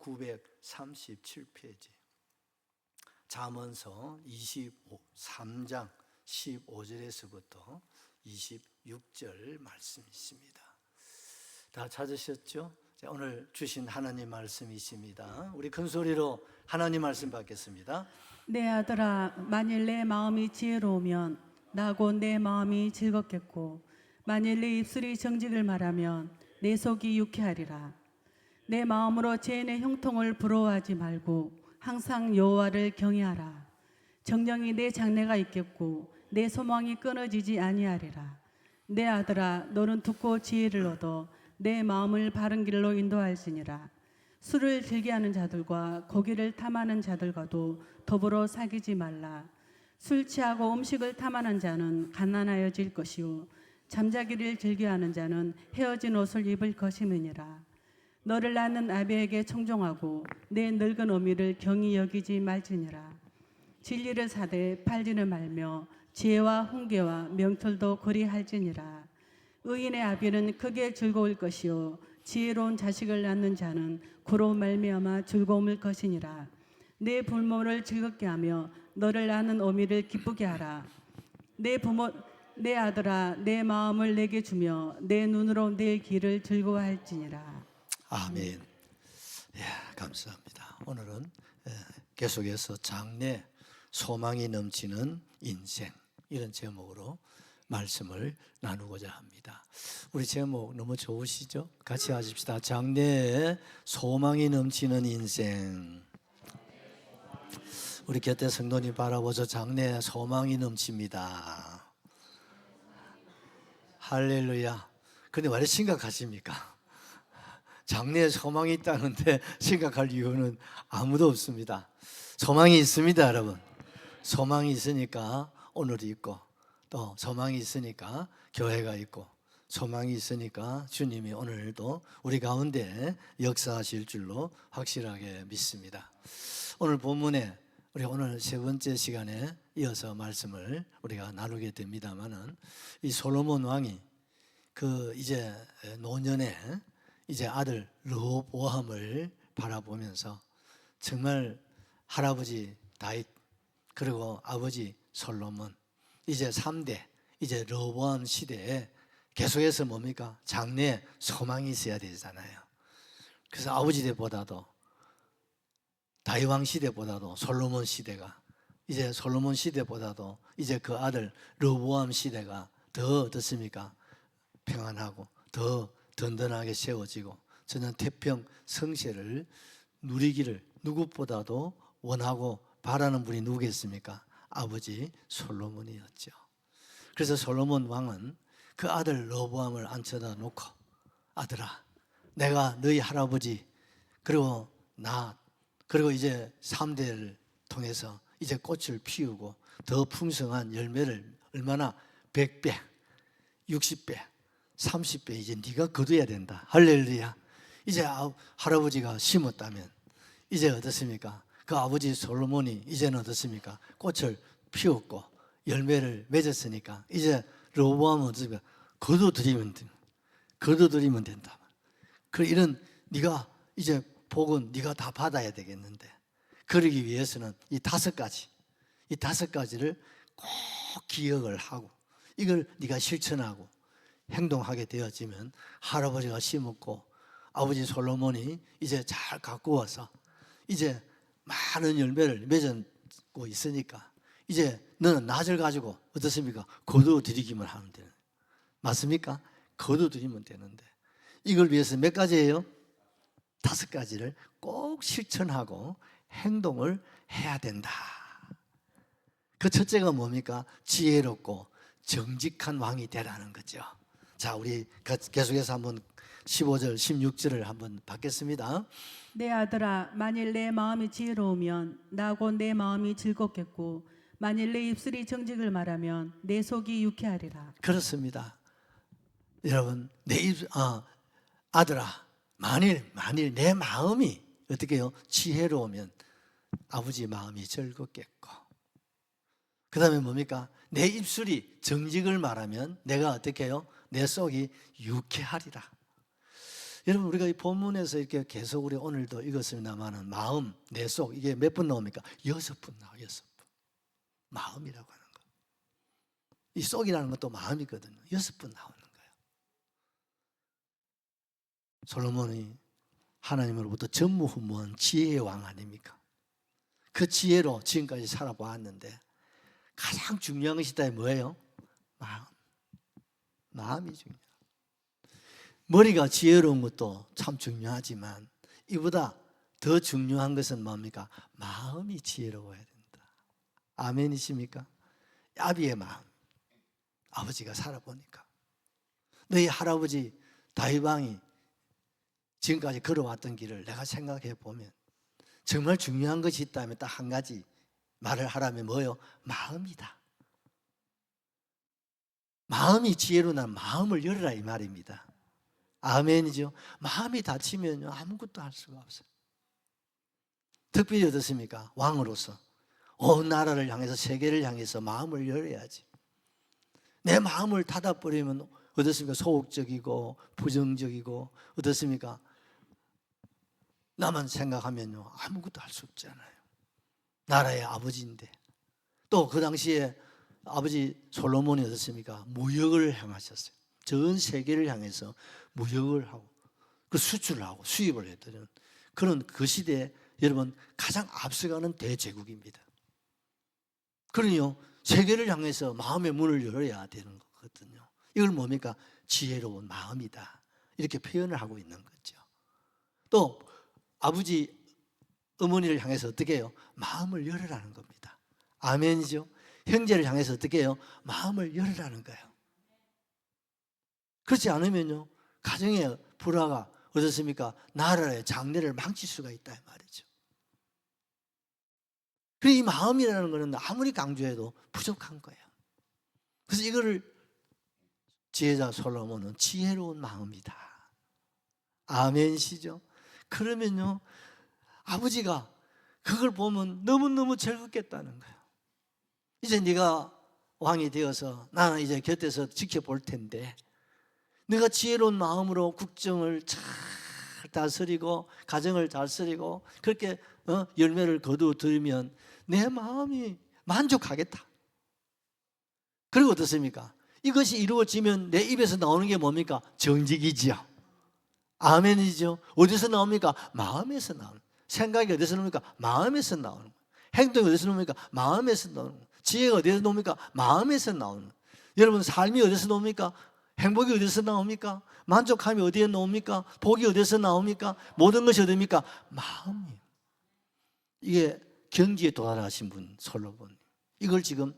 937페이지 잠언서 3장 15절에서부터 26절 말씀이 있습니다. 다 찾으셨죠? 자, 오늘 주신 하나님 말씀이십니다. 우리 큰 소리로 하나님 말씀 받겠습니다. 내 아들아, 만일 내 마음이 지혜로우면 나고 내 마음이 즐겁겠고, 만일 내 입술이 정직을 말하면 내 속이 유쾌하리라. 내 마음으로 죄인의 형통을 부러워하지 말고 항상 여호와를 경외하라. 정령이 내 장래가 있겠고 내 소망이 끊어지지 아니하리라. 내 아들아, 너는 듣고 지혜를 얻어 내 마음을 바른 길로 인도할지니라. 술을 즐겨하는 자들과 고기를 탐하는 자들과도 더불어 사귀지 말라. 술 취하고 음식을 탐하는 자는 가난하여질 것이요 잠자기를 즐겨하는 자는 헤어진 옷을 입을 것임이니라. 너를 낳는 아비에게 청종하고 내 늙은 어미를 경히 여기지 말지니라. 진리를 사되 팔지는 말며 지혜와 훈계와 명철도 그리할지니라. 의인의 아비는 크게 즐거울 것이요 지혜로운 자식을 낳는 자는 그로 말미암아 즐거움일 것이니라. 내 부모를 즐겁게 하며 너를 낳는 어미를 기쁘게 하라. 내 아들아, 내 마음을 내게 주며 내 눈으로 내 길을 즐거워할지니라. 아멘. 예, 감사합니다. 오늘은 계속해서 장래 소망이 넘치는 인생, 이런 제목으로 말씀을 나누고자 합니다. 우리 제목 너무 좋으시죠? 같이 하십시다. 장래에 소망이 넘치는 인생. 우리 곁에 성도님 바라보죠. 장래에 소망이 넘칩니다. 할렐루야. 근데 왜 심각하십니까? 장래에 소망이 있다는데 심각할 이유는 아무도 없습니다. 소망이 있습니다, 여러분. 소망이 있으니까 오늘이 있고, 또 소망이 있으니까 교회가 있고, 소망이 있으니까 주님이 오늘도 우리 가운데 역사하실 줄로 확실하게 믿습니다. 오늘 본문에 우리 오늘 세 번째 시간에 이어서 말씀을 우리가 나누게 됩니다만은, 이 솔로몬 왕이 그 이제 노년에 이제 아들 르호보암을 바라보면서 정말 할아버지 다윗 그리고 아버지 솔로몬 이제 3대 이제 르호보암 시대에 계속해서 뭡니까? 장래에 소망이 있어야 되잖아요. 그래서 아버지 때보다도 다윗 왕 시대보다도 솔로몬 시대가 이제 솔로몬 시대보다도 이제 그 아들 르호보암 시대가 더 어떻습니까? 평안하고 더 든든하게 세워지고 저는 태평 성세를 누리기를 누구보다도 원하고 바라는 분이 누구겠습니까? 아버지 솔로몬이었죠. 그래서 솔로몬 왕은 그 아들 르호보암을 앉혀다 놓고, 아들아, 내가 너희 할아버지 그리고 나 그리고 이제 3대를 통해서 이제 꽃을 피우고 더 풍성한 열매를 얼마나 100배, 60배, 30배 이제 네가 거둬야 된다. 할렐루야. 이제 할아버지가 심었다면 이제 어떻습니까? 그 아버지 솔로몬이 이제는 어떻습니까? 꽃을 피웠고 열매를 맺었으니까 이제 르호보암은 어떻습니까? 거둬들이면 된다. 그 이런 네가 이제 복은 네가 다 받아야 되겠는데, 그러기 위해서는 이 5가지를 꼭 기억을 하고 이걸 네가 실천하고 행동하게 되어지면 할아버지가 심었고 아버지 솔로몬이 이제 잘 갖고 와서 이제 많은 열매를 맺고 있으니까 이제 너는 낫을 가지고 어떻습니까? 거두어드리기만 하면 되는, 맞습니까? 거두어드리면 되는데 이걸 위해서 몇 가지예요? 5가지를 꼭 실천하고 행동을 해야 된다. 그 첫째가 뭡니까? 지혜롭고 정직한 왕이 되라는 거죠. 자, 우리 계속해서 한번 15절, 16절을 한번 받겠습니다. 내 아들아, 만일 내 마음이 지혜로우면 나고 내 마음이 즐겁겠고, 만일 내 입술이 정직을 말하면 내 속이 유쾌하리라. 그렇습니다. 여러분, 아들아, 만일 내 마음이 어떻게 해요? 지혜로우면 아버지 마음이 즐겁겠고, 그 다음에 뭡니까? 내 입술이 정직을 말하면 내가 어떻게 해요? 내 속이 유쾌하리라. 여러분 우리가 이 본문에서 이렇게 계속 우리 오늘도 읽었습니다만은 마음, 내 속 이게 몇 번 나옵니까? 6번 나와요. 6번. 마음이라고 하는 거. 이 속이라는 것도 마음이거든요. 6번 나오는 거예요. 솔로몬이 하나님으로부터 전무후무한 지혜의 왕 아닙니까? 그 지혜로 지금까지 살아보았는데 가장 중요한 것이 다 뭐예요? 마음. 마음이 중요해요. 머리가 지혜로운 것도 참 중요하지만 이보다 더 중요한 것은 뭡니까? 마음이 지혜로워야 된다. 아멘이십니까? 아비의 마음. 아버지가 살아보니까 너희 할아버지 다윗 왕이 지금까지 걸어왔던 길을 내가 생각해 보면 정말 중요한 것이 있다면 딱 한 가지 말을 하라면 뭐요? 마음이다. 마음이 지혜로운 마음을 열어라 이 말입니다. 아멘이죠. 마음이 닫히면 아무것도 할 수가 없어요. 특별히 어떻습니까? 왕으로서 온 나라를 향해서 세계를 향해서 마음을 열어야지. 내 마음을 닫아버리면 어떻습니까? 소극적이고 부정적이고 어떻습니까? 나만 생각하면요 아무것도 할 수 없잖아요. 나라의 아버지인데 또 그 당시에 아버지 솔로몬이 어떻습니까? 무역을 행하셨어요. 전 세계를 향해서 무역을 하고 그 수출을 하고 수입을 했던 그런 그 시대에 여러분 가장 앞서가는 대제국입니다. 그러니요 세계를 향해서 마음의 문을 열어야 되는 거거든요. 이걸 뭡니까? 지혜로운 마음이다. 이렇게 표현을 하고 있는 거죠. 또 아버지 어머니를 향해서 어떻게 해요? 마음을 열으라는 겁니다. 아멘이죠. 형제를 향해서 어떻게 해요? 마음을 열으라는 거예요. 그렇지 않으면요 가정의 불화가 어떻습니까? 나라의 장래를 망칠 수가 있다 이 말이죠. 그래서 이 마음이라는 것은 아무리 강조해도 부족한 거예요. 그래서 이거를 지혜자 솔로몬은 지혜로운 마음이다. 아멘시죠. 그러면요 아버지가 그걸 보면 너무너무 즐겁겠다는 거예요. 이제 네가 왕이 되어서 나는 이제 곁에서 지켜볼 텐데 네가 지혜로운 마음으로 국정을 잘 다스리고 가정을 다스리고 그렇게 열매를 거두어들이면 내 마음이 만족하겠다. 그리고 어떻습니까? 이것이 이루어지면 내 입에서 나오는 게 뭡니까? 정직이지요. 아멘이죠. 어디서 나옵니까? 마음에서 나오는. 생각이 어디서 나옵니까? 마음에서 나오는 거예요. 행동이 어디서 나옵니까? 마음에서 나오는 거예요. 지혜가 어디서 나옵니까? 마음에서 나오는 거예요. 여러분 삶이 어디서 나옵니까? 행복이 어디서 나옵니까? 만족함이 어디에 나옵니까? 복이 어디서 나옵니까? 모든 것이 어디입니까? 마음이에요. 이게 경지에 도달하신 분 솔로몬. 이걸 지금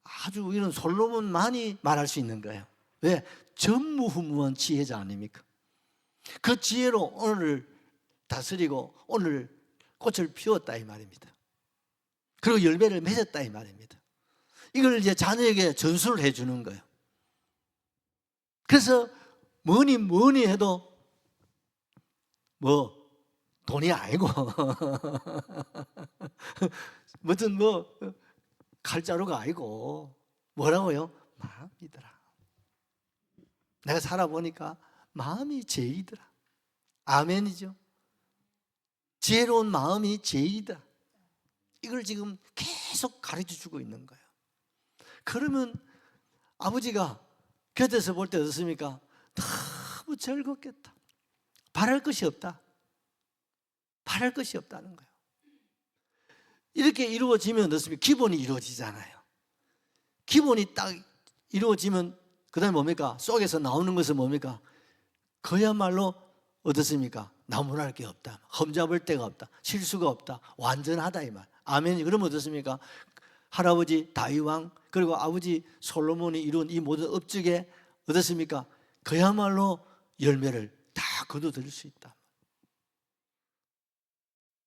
아주 이런 솔로몬만이 말할 수 있는 거예요. 왜? 전무후무한 지혜자 아닙니까? 그 지혜로 오늘을 다스리고 오늘 꽃을 피웠다 이 말입니다. 그리고 열매를 맺었다 이 말입니다. 이걸 이제 자녀에게 전수를 해주는 거예요. 그래서 뭐니 해도 뭐 돈이 아니고 무슨 뭐 칼자루가 아니고 뭐라고요? 마음이더라. 내가 살아보니까 마음이 제일이더라. 아멘이죠. 지혜로운 마음이 제일이다. 이걸 지금 계속 가르쳐주고 있는 거예요. 그러면 아버지가 곁에서 볼 때 어떻습니까? 너무 즐겁겠다. 바랄 것이 없다. 바랄 것이 없다는 거예요. 이렇게 이루어지면 어떻습니까? 기본이 이루어지잖아요. 기본이 딱 이루어지면 그 다음에 뭡니까? 속에서 나오는 것은 뭡니까? 그야말로 어떻습니까? 나무랄 게 없다. 험잡을 데가 없다. 실수가 없다. 완전하다 이 말. 아멘. 그러면 어떻습니까? 할아버지 다윗왕 그리고 아버지 솔로몬이 이룬 이 모든 업적에 어떻습니까? 그야말로 열매를 다 거둬들일 수 있다.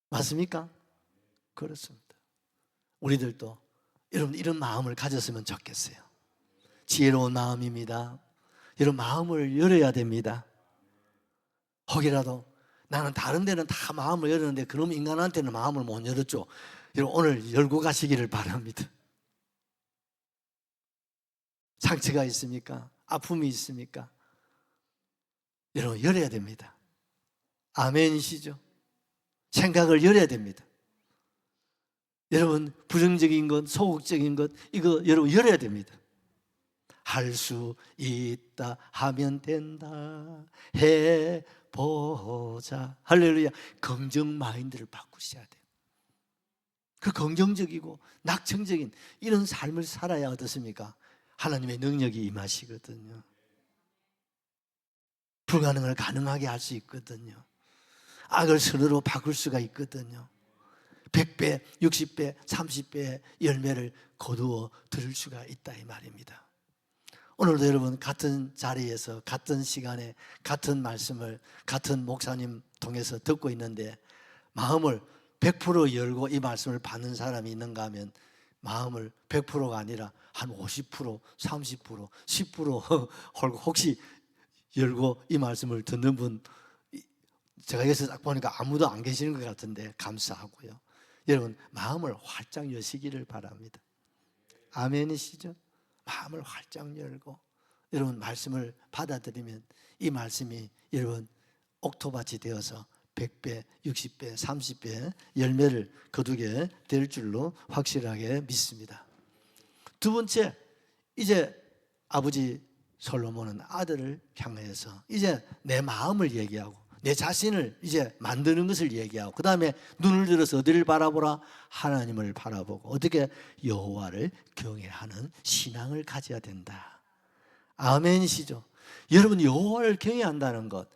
맞습니까? 그렇습니다. 우리들도 여러분 이런 마음을 가졌으면 좋겠어요. 지혜로운 마음입니다. 여러분 마음을 열어야 됩니다. 혹이라도 나는 다른 데는 다 마음을 열었는데 그놈 인간한테는 마음을 못 열었죠. 여러분 오늘 열고 가시기를 바랍니다. 상처가 있습니까? 아픔이 있습니까? 여러분 열어야 됩니다. 아멘이시죠? 생각을 열어야 됩니다. 여러분 부정적인 것, 소극적인 것 이거 여러분 열어야 됩니다. 할 수 있다 하면 된다 해보자. 할렐루야. 긍정 마인드를 바꾸셔야 돼요. 그 긍정적이고 낙천적인 이런 삶을 살아야 어떻습니까? 하나님의 능력이 임하시거든요. 불가능을 가능하게 할 수 있거든요. 악을 선으로 바꿀 수가 있거든요. 100배, 60배, 30배의 열매를 거두어 들을 수가 있다 이 말입니다. 오늘도 여러분 같은 자리에서 같은 시간에 같은 말씀을 같은 목사님 통해서 듣고 있는데 마음을 100% 열고 이 말씀을 받는 사람이 있는가 하면 마음을 100%가 아니라 한 50%, 30%, 10% 혹시 열고 이 말씀을 듣는 분 제가 여기서 딱 보니까 아무도 안 계시는 것 같은데 감사하고요. 여러분 마음을 활짝 여시기를 바랍니다. 아멘이시죠? 마음을 활짝 열고 여러분 말씀을 받아들이면 이 말씀이 여러분 옥토밭이 되어서 100배, 60배, 30배 열매를 거두게 될 줄로 확실하게 믿습니다. 두 번째, 이제 아버지 솔로몬은 아들을 향해서 이제 내 마음을 얘기하고 내 자신을 이제 만드는 것을 얘기하고 그 다음에 눈을 들어서 어디를 바라보라? 하나님을 바라보고 어떻게 여호와를 경외하는 신앙을 가져야 된다. 아멘이시죠? 여러분 여호와를 경외한다는 것,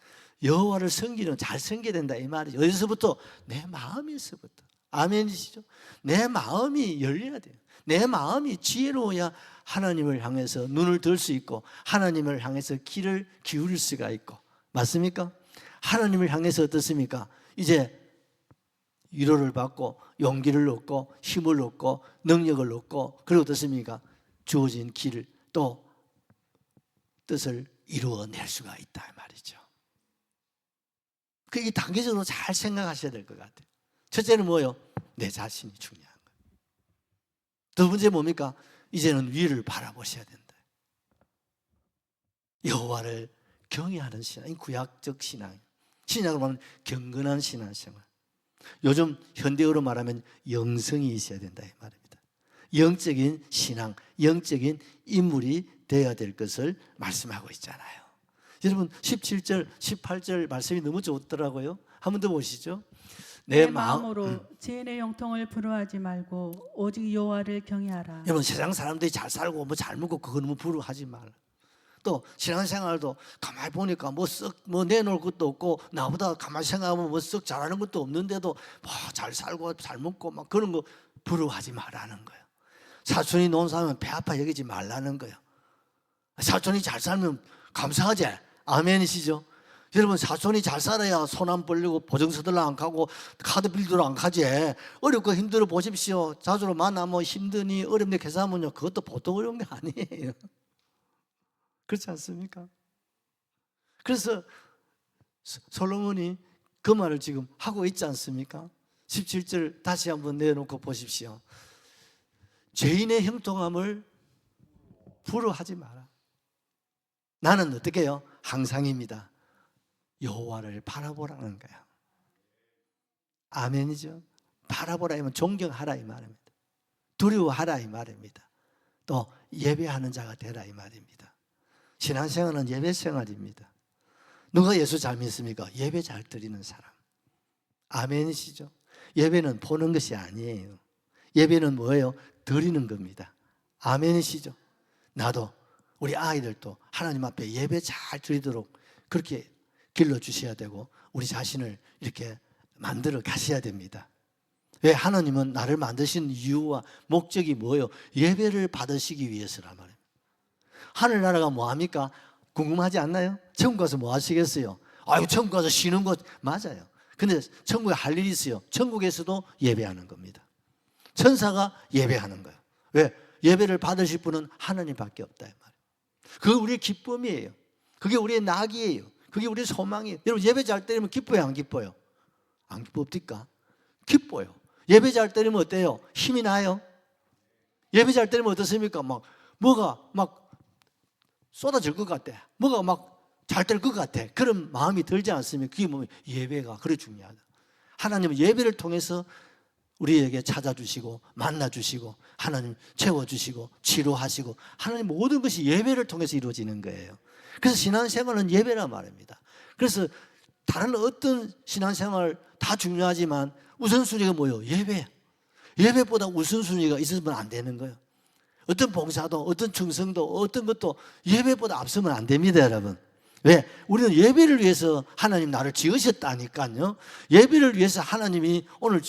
여호와를 섬기는 잘 섬겨야 된다 이 말이죠. 어디서부터? 내 마음에서부터. 아멘이시죠? 내 마음이 열려야 돼요. 내 마음이 지혜로워야 하나님을 향해서 눈을 들 수 있고 하나님을 향해서 귀를 기울일 수가 있고 맞습니까? 하나님을 향해서 어떻습니까? 이제 위로를 받고 용기를 얻고 힘을 얻고 능력을 얻고 그리고 어떻습니까? 주어진 길을 또 뜻을 이루어낼 수가 있다 말이죠. 그게 단계적으로 잘 생각하셔야 될 것 같아요. 첫째는 뭐예요? 내 자신이 중요한 거예요. 두 번째 뭡니까? 이제는 위를 바라보셔야 된다. 여호와를 경외하는 신앙, 구약적 신앙. 신약으로 말하면 경건한 신앙생활. 요즘 현대어로 말하면 영성이 있어야 된다 이 말입니다. 영적인 신앙, 영적인 인물이 되어야 될 것을 말씀하고 있잖아요. 여러분 17절, 18절 말씀이 너무 좋더라고요. 한 번 더 보시죠. 내 마음으로 죄인의 형통을 부러워하지 말고 오직 여호와를 경외하라. 여러분 세상 사람들이 잘 살고 뭐 잘 먹고 그거 너무 부러워하지 말라. 또 신앙생활도 가만히 보니까 뭐 내놓을 것도 없고 나보다 가만히 생각하면 뭐 썩 잘하는 것도 없는데도 뭐 잘 살고 잘 먹고 막 그런 거 부러워하지 말라는 거예요. 사촌이 논 사람은 배 아파 여기지 말라는 거예요. 사촌이 잘 살면 감사하지. 아멘이시죠? 여러분 사촌이 잘 살아야 손 안 벌리고 보증서들로 안 가고 카드 빌드로 안 가지. 어렵고 힘들어 보십시오. 자주로 만나면 힘드니 어렵니 계산하면요 그것도 보통 어려운 게 아니에요. 그렇지 않습니까? 그래서 솔로몬이 그 말을 지금 하고 있지 않습니까? 17절 다시 한번 내놓고 보십시오. 죄인의 형통함을 부러워하지 마라. 나는 어떻게 해요? 항상입니다. 여호와를 바라보라는 거야. 아멘이죠? 바라보라 하면 존경하라 이 말입니다. 두려워하라 이 말입니다. 또 예배하는 자가 되라 이 말입니다. 신앙생활은 예배생활입니다. 누가 예수 잘 믿습니까? 예배 잘 드리는 사람. 아멘이시죠? 예배는 보는 것이 아니에요. 예배는 뭐예요? 드리는 겁니다. 아멘이시죠? 나도 우리 아이들도 하나님 앞에 예배 잘 드리도록 그렇게 길러주셔야 되고 우리 자신을 이렇게 만들어 가셔야 됩니다. 왜? 하나님은 나를 만드신 이유와 목적이 뭐예요? 예배를 받으시기 위해서란 말이에요. 하늘나라가 뭐합니까? 궁금하지 않나요? 천국 가서 뭐 하시겠어요? 아유 천국 가서 쉬는 것 맞아요. 근데 천국에 할 일이 있어요. 천국에서도 예배하는 겁니다. 천사가 예배하는 거예요. 왜? 예배를 받으실 분은 하나님밖에 없다 이 말이에요. 그게 우리의 기쁨이에요. 그게 우리의 낙이에요. 그게 우리의 소망이에요. 여러분 예배 잘 드리면 기뻐요 안 기뻐요? 안 기쁩니까? 기뻐요. 예배 잘 드리면 어때요? 힘이 나요? 예배 잘 드리면 어떻습니까? 뭐가 막 쏟아질 것 같아. 뭐가 막 잘 될 것 같아. 그런 마음이 들지 않습니까? 그게 뭐 예배가 그래 중요하다. 하나님은 예배를 통해서 우리에게 찾아주시고 만나주시고 하나님 채워주시고 치료하시고 하나님 모든 것이 예배를 통해서 이루어지는 거예요. 그래서 신앙생활은 예배란 말입니다. 그래서 다른 어떤 신앙생활 다 중요하지만 우선순위가 뭐예요? 예배. 예배보다 우선순위가 있으면 안 되는 거예요. 어떤 봉사도 어떤 충성도 어떤 것도 예배보다 앞서면 안 됩니다, 여러분. 왜? 우리는 예배를 위해서 하나님 나를 지으셨다니까요. 예배를 위해서 하나님이 오늘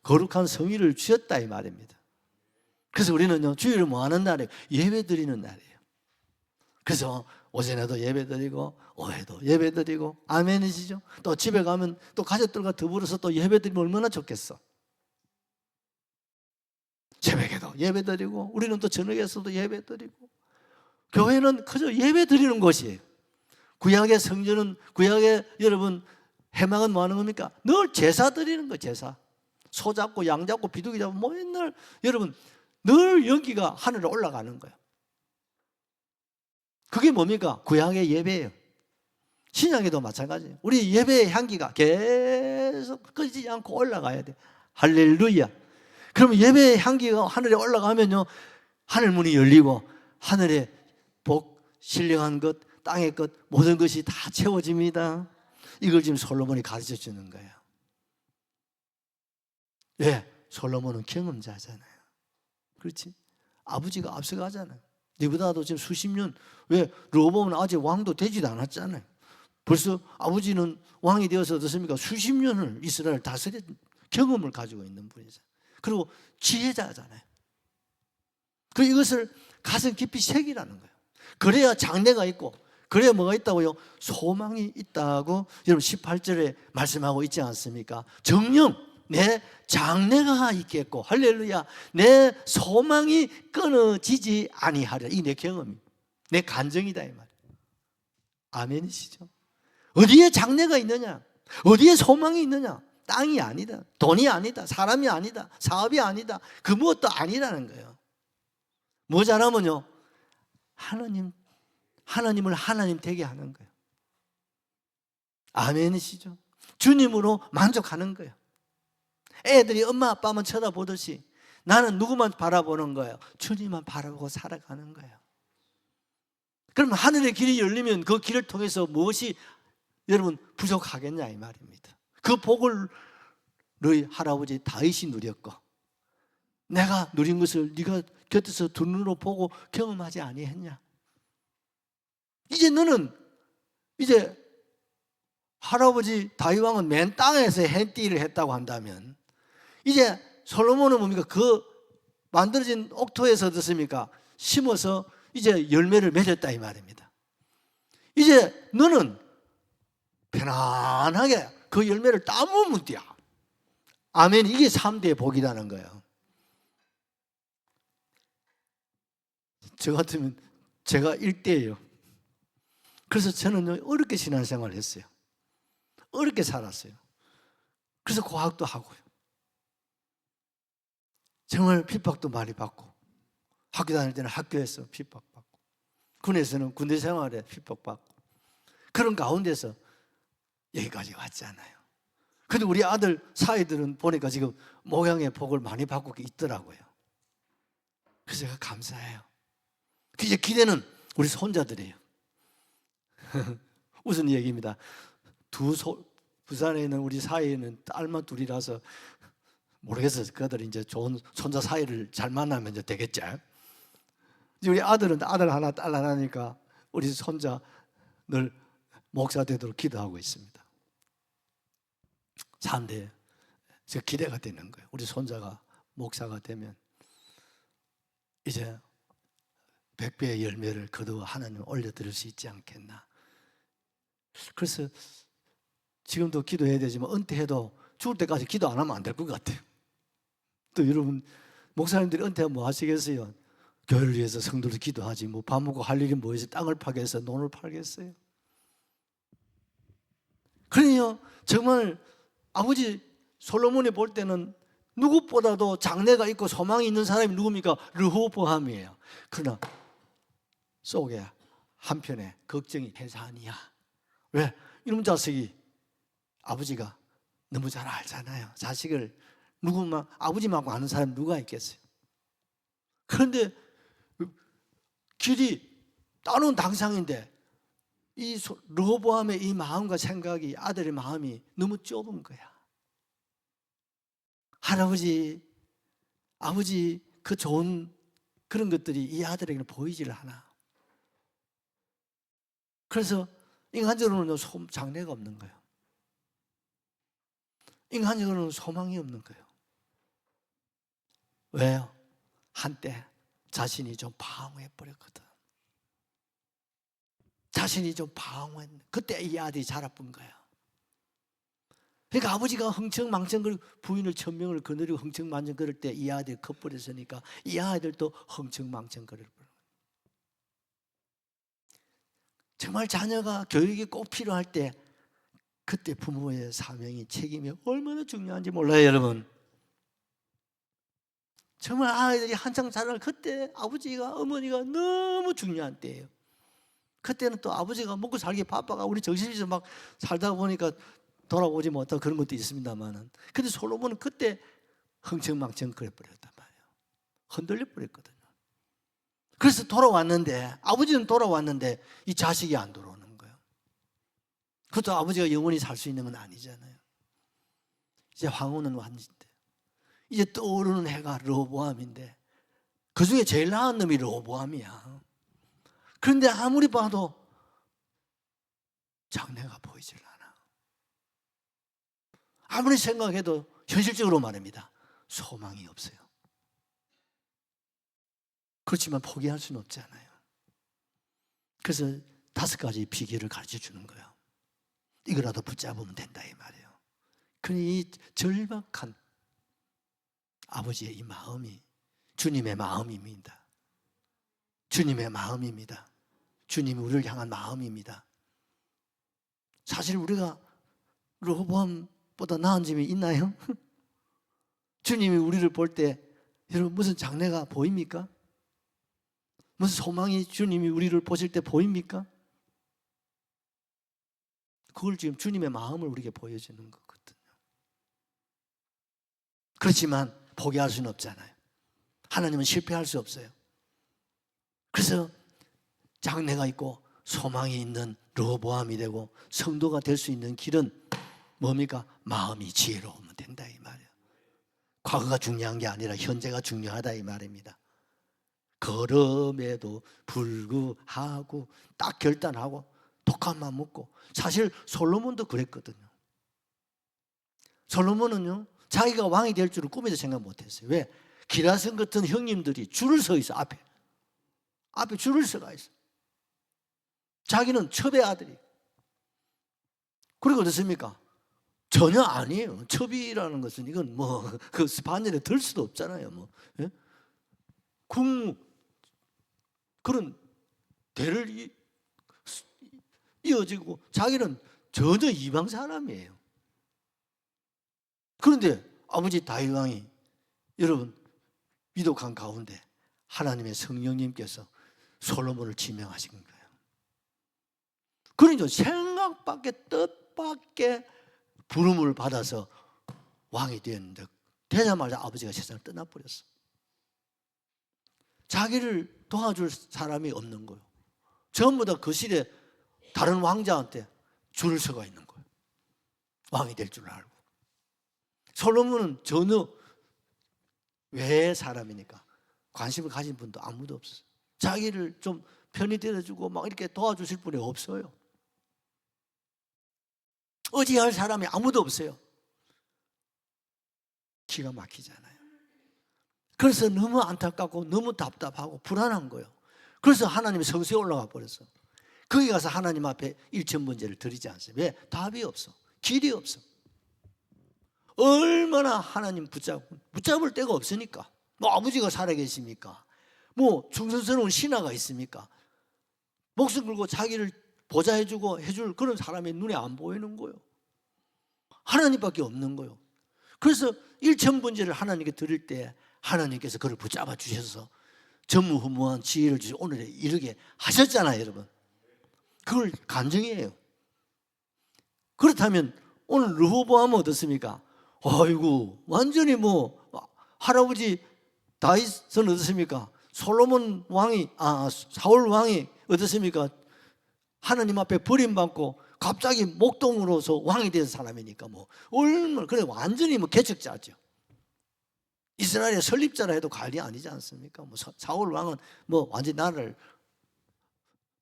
거룩한 성의를 주셨다 이 말입니다. 그래서 우리는요 주일을 뭐 하는 날이에요? 예배 드리는 날이에요. 그래서 오전에도 예배 드리고 오후에도 예배 드리고 아멘이시죠? 또 집에 가면 또 가족들과 더불어서 또 예배 드리면 얼마나 좋겠어. 새벽에도 예배 드리고 우리는 또 저녁에서도 예배 드리고 교회는 그저 예배 드리는 곳이에요. 구약의 성전은 구약의 여러분 해막은 뭐 하는 겁니까? 늘 제사 드리는 거예요. 제사. 소 잡고 양 잡고 비둘기 잡고 뭐 맨날 여러분 늘 연기가 하늘에 올라가는 거예요. 그게 뭡니까? 구약의 예배예요. 신약에도 마찬가지예요. 우리 예배의 향기가 계속 꺼지지 않고 올라가야 돼. 할렐루야. 그러면 예배의 향기가 하늘에 올라가면요 하늘 문이 열리고 하늘에 복, 신령한 것, 땅의 것 모든 것이 다 채워집니다. 이걸 지금 솔로몬이 가르쳐 주는 거예요. 왜? 솔로몬은 경험자잖아요. 그렇지? 아버지가 앞서가잖아요. 네보다도 지금 수십 년. 왜? 르호보암은 아직 왕도 되지도 않았잖아요. 벌써 아버지는 왕이 되어서 어떻습니까? 수십 년을 이스라엘 다스린 경험을 가지고 있는 분이잖아요. 그리고 지혜자잖아요. 그 이것을 가슴 깊이 새기라는 거예요. 그래야 장래가 있고 그래야 뭐가 있다고요? 소망이 있다고 여러분 18절에 말씀하고 있지 않습니까? 정녕 내 장래가 있겠고 할렐루야 내 소망이 끊어지지 아니하리라. 이게 내 경험이 내 간증이다 이 말이에요. 아멘이시죠? 어디에 장래가 있느냐? 어디에 소망이 있느냐? 땅이 아니다. 돈이 아니다. 사람이 아니다. 사업이 아니다. 그 무엇도 아니라는 거예요. 뭐 잘하면요? 하나님을 하나님 되게 하는 거예요. 아멘이시죠? 주님으로 만족하는 거예요. 애들이 엄마 아빠만 쳐다보듯이 나는 누구만 바라보는 거예요? 주님만 바라보고 살아가는 거예요. 그럼 하늘의 길이 열리면 그 길을 통해서 무엇이 여러분 부족하겠냐 이 말입니다. 그 복을 너희 할아버지 다윗이 누렸고 내가 누린 것을 네가 곁에서 두 눈으로 보고 경험하지 아니했냐? 이제 너는 이제 할아버지 다윗 왕은 맨 땅에서 햇띠를 했다고 한다면 이제 솔로몬은 뭡니까? 그 만들어진 옥토에서 어떻습니까? 심어서 이제 열매를 맺었다 이 말입니다. 이제 너는 편안하게 그 열매를 따먹으면 돼. 아멘. 이게 3대의 복이라는 거예요. 저 같으면 제가 1대예요. 그래서 저는 어렵게 신앙생활을 했어요. 어렵게 살았어요. 그래서 고학도 하고요. 정말 핍박도 많이 받고 학교 다닐 때는 학교에서 핍박받고 군에서는 군대 생활에 핍박받고 그런 가운데서 여기까지 왔잖아요. 근데 우리 아들 사이들은 보니까 지금 모양의 복을 많이 받고 있더라고요. 그래서 제가 감사해요. 이제 기대는 우리 손자들이에요. 무슨 얘기입니다. 부산에 있는 우리 사이에는 딸만 둘이라서 모르겠어요. 그들이 이제 좋은 손자 사이를 잘 만나면 이제 되겠죠. 우리 아들은 아들 하나 딸 하나니까 우리 손자 늘 목사 되도록 기도하고 있습니다. 3대 제가 기대가 되는 거예요. 우리 손자가 목사가 되면 이제 100배의 열매를 거두어 하나님 올려드릴 수 있지 않겠나. 그래서 지금도 기도해야 되지만 은퇴해도 죽을 때까지 기도 안 하면 안 될 것 같아요. 또 여러분 목사님들이 은퇴하면 뭐 하시겠어요? 교회를 위해서 성도를 기도하지 뭐 밥 먹고 할 일이 뭐해서 땅을 파겠어요? 논을 팔겠어요? 그러니요 정말 아버지 솔로몬이 볼 때는 누구보다도 장래가 있고 소망이 있는 사람이 누굽니까? 르호보암이에요. 그러나 속에 한편에 걱정이 해산이야. 왜? 이놈 자식이 아버지가 너무 잘 알잖아요. 자식을 누구만 아버지만고 아는 사람 누가 있겠어요? 그런데 길이 따놓은 당상인데 이 르호보암의 이 마음과 생각이 아들의 마음이 너무 좁은 거야. 할아버지, 아버지 그 좋은 그런 것들이 이 아들에게는 보이지를 않아. 그래서 인간적으로는 장래가 없는 거예요. 인간적으로는 소망이 없는 거예요. 왜요? 한때 자신이 좀 방황해 버렸거든. 자신이 좀 방황했. 그때 이 아들이 자라쁜 거야. 그러니까 아버지가 흥청망청 부인을 천명을 거느리고 흥청망청 그럴 때 이 아들이 커버렸으니까 이 아들도 흥청망청 거릴 거예요. 정말 자녀가 교육이 꼭 필요할 때 그때 부모의 사명이 책임이 얼마나 중요한지 몰라요, 여러분. 정말 아이들이 한창 자랄 그때 아버지가 어머니가 너무 중요한 때예요. 그때는 또 아버지가 먹고 살기 바빠가 우리 정신에서 막 살다 보니까 돌아오지 못하고 그런 것도 있습니다만은, 근데 솔로몬은 그때 흥청망청 그래버렸단 말이에요. 흔들려 버렸거든요. 그래서 돌아왔는데, 아버지는 돌아왔는데 이 자식이 안 돌아오는 거예요. 그것도 아버지가 영원히 살 수 있는 건 아니잖아요. 이제 황후는 왔는데 이제 떠오르는 해가 르호보암인데 그 중에 제일 나은 놈이 르호보암이야. 그런데 아무리 봐도 장래가 보이질 않아. 아무리 생각해도 현실적으로 말입니다. 소망이 없어요. 그렇지만 포기할 수는 없잖아요. 그래서 5가지 비결을 가르쳐 주는 거예요. 이거라도 붙잡으면 된다 이 말이에요. 그러니 이 절박한 아버지의 이 마음이 주님의 마음입니다. 주님의 마음입니다. 주님이 우리를 향한 마음입니다. 사실 우리가 르호보암보다 나은 점이 있나요? 주님이 우리를 볼 때 여러분 무슨 장래가 보입니까? 무슨 소망이 주님이 우리를 보실 때 보입니까? 그걸 지금 주님의 마음을 우리에게 보여주는 거거든요. 그렇지만 포기할 수는 없잖아요. 하나님은 실패할 수 없어요. 그래서 장래가 있고 소망이 있는 르호보암이 되고 성도가 될 수 있는 길은 뭡니까? 마음이 지혜로우면 된다 이 말이에요. 과거가 중요한 게 아니라 현재가 중요하다 이 말입니다. 걸음에도 불구하고 딱 결단하고 독한 마음 먹고. 사실 솔로몬도 그랬거든요. 솔로몬은요 자기가 왕이 될 줄을 꿈에도 생각 못했어요. 왜? 기라성 같은 형님들이 줄을 서 있어. 앞에 줄을 서가 있어. 자기는 첩의 아들이. 그리고 어떻습니까? 전혀 아니에요. 첩이라는 것은 이건 뭐 그 스파니엘에 들 수도 없잖아요. 뭐 예? 그런 대를 이어지고 자기는 전혀 이방 사람이에요. 그런데 아버지 다윗 왕이 여러분 위독한 가운데 하나님의 성령님께서 솔로몬을 지명하신 거예요. 그러니까 생각밖에 뜻밖의 부름을 받아서 왕이 되었는데 되자마자 아버지가 세상을 떠나버렸어. 자기를 도와줄 사람이 없는 거예요. 전부 다 거실에 다른 왕자한테 줄을 서가 있는 거예요. 왕이 될 줄 알고. 솔로몬은 전혀 외의 사람이니까 관심을 가진 분도 아무도 없어요. 자기를 좀 편히 들어주고 막 이렇게 도와주실 분이 없어요. 의지할 사람이 아무도 없어요. 기가 막히잖아요. 그래서 너무 안타깝고 너무 답답하고 불안한 거예요. 그래서 하나님의 성소에 올라가 버렸어. 거기 가서 하나님 앞에 일천번제를 드리지 않습니다. 왜? 답이 없어. 길이 없어. 얼마나 하나님 붙잡을 데가 없으니까. 뭐 아버지가 살아계십니까? 뭐 충성스러운 신하가 있습니까? 목숨 걸고 자기를 보좌해주고 해줄 그런 사람이 눈에 안 보이는 거예요. 하나님밖에 없는 거예요. 그래서 일천번제를 하나님께 드릴 때 하나님께서 그를 붙잡아 주셔서 전무후무한 지혜를 주셔서 오늘에 이르게 하셨잖아요, 여러분. 그걸 간증이에요. 그렇다면 오늘 르호보암은 어떻습니까? 아이고 완전히 뭐 할아버지 다윗은 어떻습니까? 솔로몬 왕이 사울 왕이 어떻습니까? 하나님 앞에 버림받고 갑자기 목동으로서 왕이 된 사람이니까 뭐 얼마나 그래 완전히 뭐 개척자죠. 이스라엘의 설립자라 해도 관리 아니지 않습니까? 뭐 사울 왕은 뭐 완전 히 나라를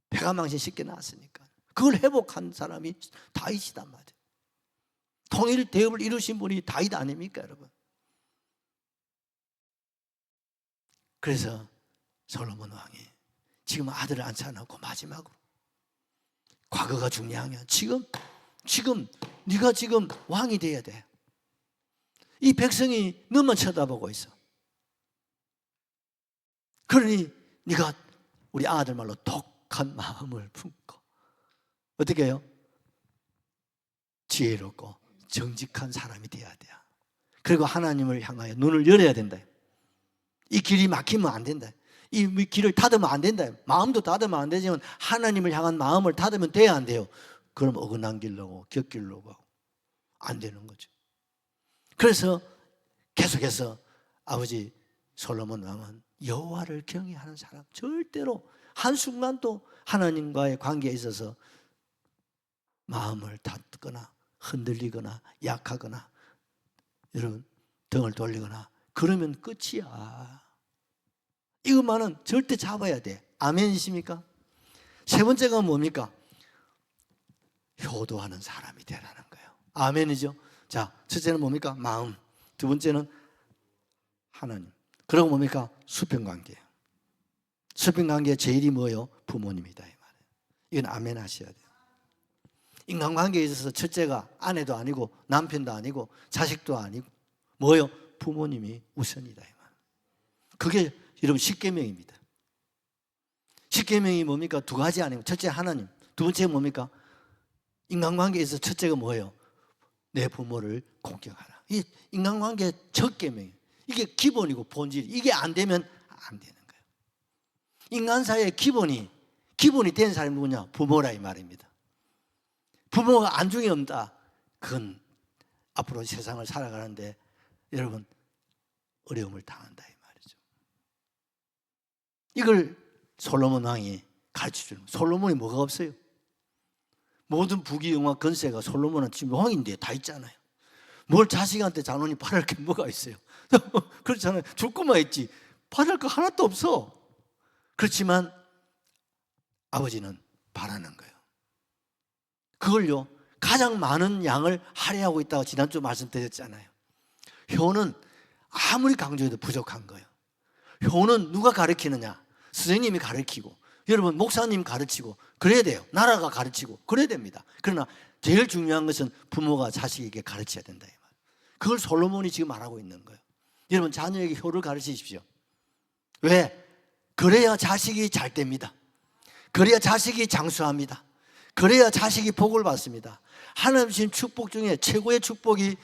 패가망신 시켜 놨으니까 그걸 회복한 사람이 다윗이단 말이에요. 통일 대업을 이루신 분이 다윗 아닙니까, 여러분? 그래서 솔로몬 왕이 지금 아들을 앉혀놓고 마지막으로 과거가 중요한 게 지금 네가 지금 왕이 돼야 돼. 이 백성이 너만 쳐다보고 있어. 그러니 네가 우리 아들 말로 독한 마음을 품고 어떻게 해요? 지혜롭고 정직한 사람이 돼야 돼요. 그리고 하나님을 향하여 눈을 열어야 된다. 이 길이 막히면 안 된다. 이 길을 닫으면 안 된다. 마음도 닫으면 안 되지만 하나님을 향한 마음을 닫으면 돼야 안 돼요. 그럼 어긋난 길로 곁길로 가고 안 되는 거죠. 그래서 계속해서 아버지 솔로몬 왕은 여호와를 경외하는 사람, 절대로 한순간도 하나님과의 관계에 있어서 마음을 닫거나 흔들리거나 약하거나 여러분 등을 돌리거나 그러면 끝이야. 이것만은 절대 잡아야 돼. 아멘이십니까? 세 번째가 뭡니까? 효도하는 사람이 되라는 거예요. 아멘이죠? 자, 첫째는 뭡니까? 마음. 두 번째는 하나님. 그리고 뭡니까? 수평관계예요. 수평관계의 제일이 뭐예요? 부모님이다 이 말이에요. 이건 아멘 하셔야 돼요. 인간관계에 있어서 첫째가 아내도 아니고 남편도 아니고 자식도 아니고 뭐예요? 부모님이 우선이다 이 말이에요. 그게 여러분 십계명입니다. 십계명이 뭡니까? 두 가지 아니고 첫째 하나님, 두 번째 뭡니까? 인간관계에서 첫째가 뭐예요? 내 부모를 공경하라. 이 인간관계의 첫 계명이에요. 이게 기본이고 본질. 이게 안 되면 안 되는 거예요. 인간사회의 기본이 된 사람이 누구냐? 부모라 이 말입니다. 부모가 안중에 없다. 그건 앞으로 세상을 살아가는데 여러분 어려움을 당한다 이 말이죠. 이걸 솔로몬 왕이 가르쳐주는 거예요. 솔로몬이 뭐가 없어요? 모든 부귀영화 건세가 솔로몬은 지금 왕인데 다 있잖아요. 뭘 자식한테 자손이 바랄 게 뭐가 있어요? 그렇잖아요. 줄 것만 있지 바랄 거 하나도 없어. 그렇지만 아버지는 바라는 거예요. 그걸요 가장 많은 양을 할애하고 있다고 지난주 말씀드렸잖아요. 효는 아무리 강조해도 부족한 거예요. 효는 누가 가르치느냐? 선생님이 가르치고 여러분 목사님 가르치고 그래야 돼요. 나라가 가르치고 그래야 됩니다. 그러나 제일 중요한 것은 부모가 자식에게 가르쳐야 된다. 그걸 솔로몬이 지금 말하고 있는 거예요. 여러분 자녀에게 효를 가르치십시오. 왜? 그래야 자식이 잘 됩니다. 그래야 자식이 장수합니다. 그래야 자식이 복을 받습니다. 하나님 주신 축복 중에 최고의 축복이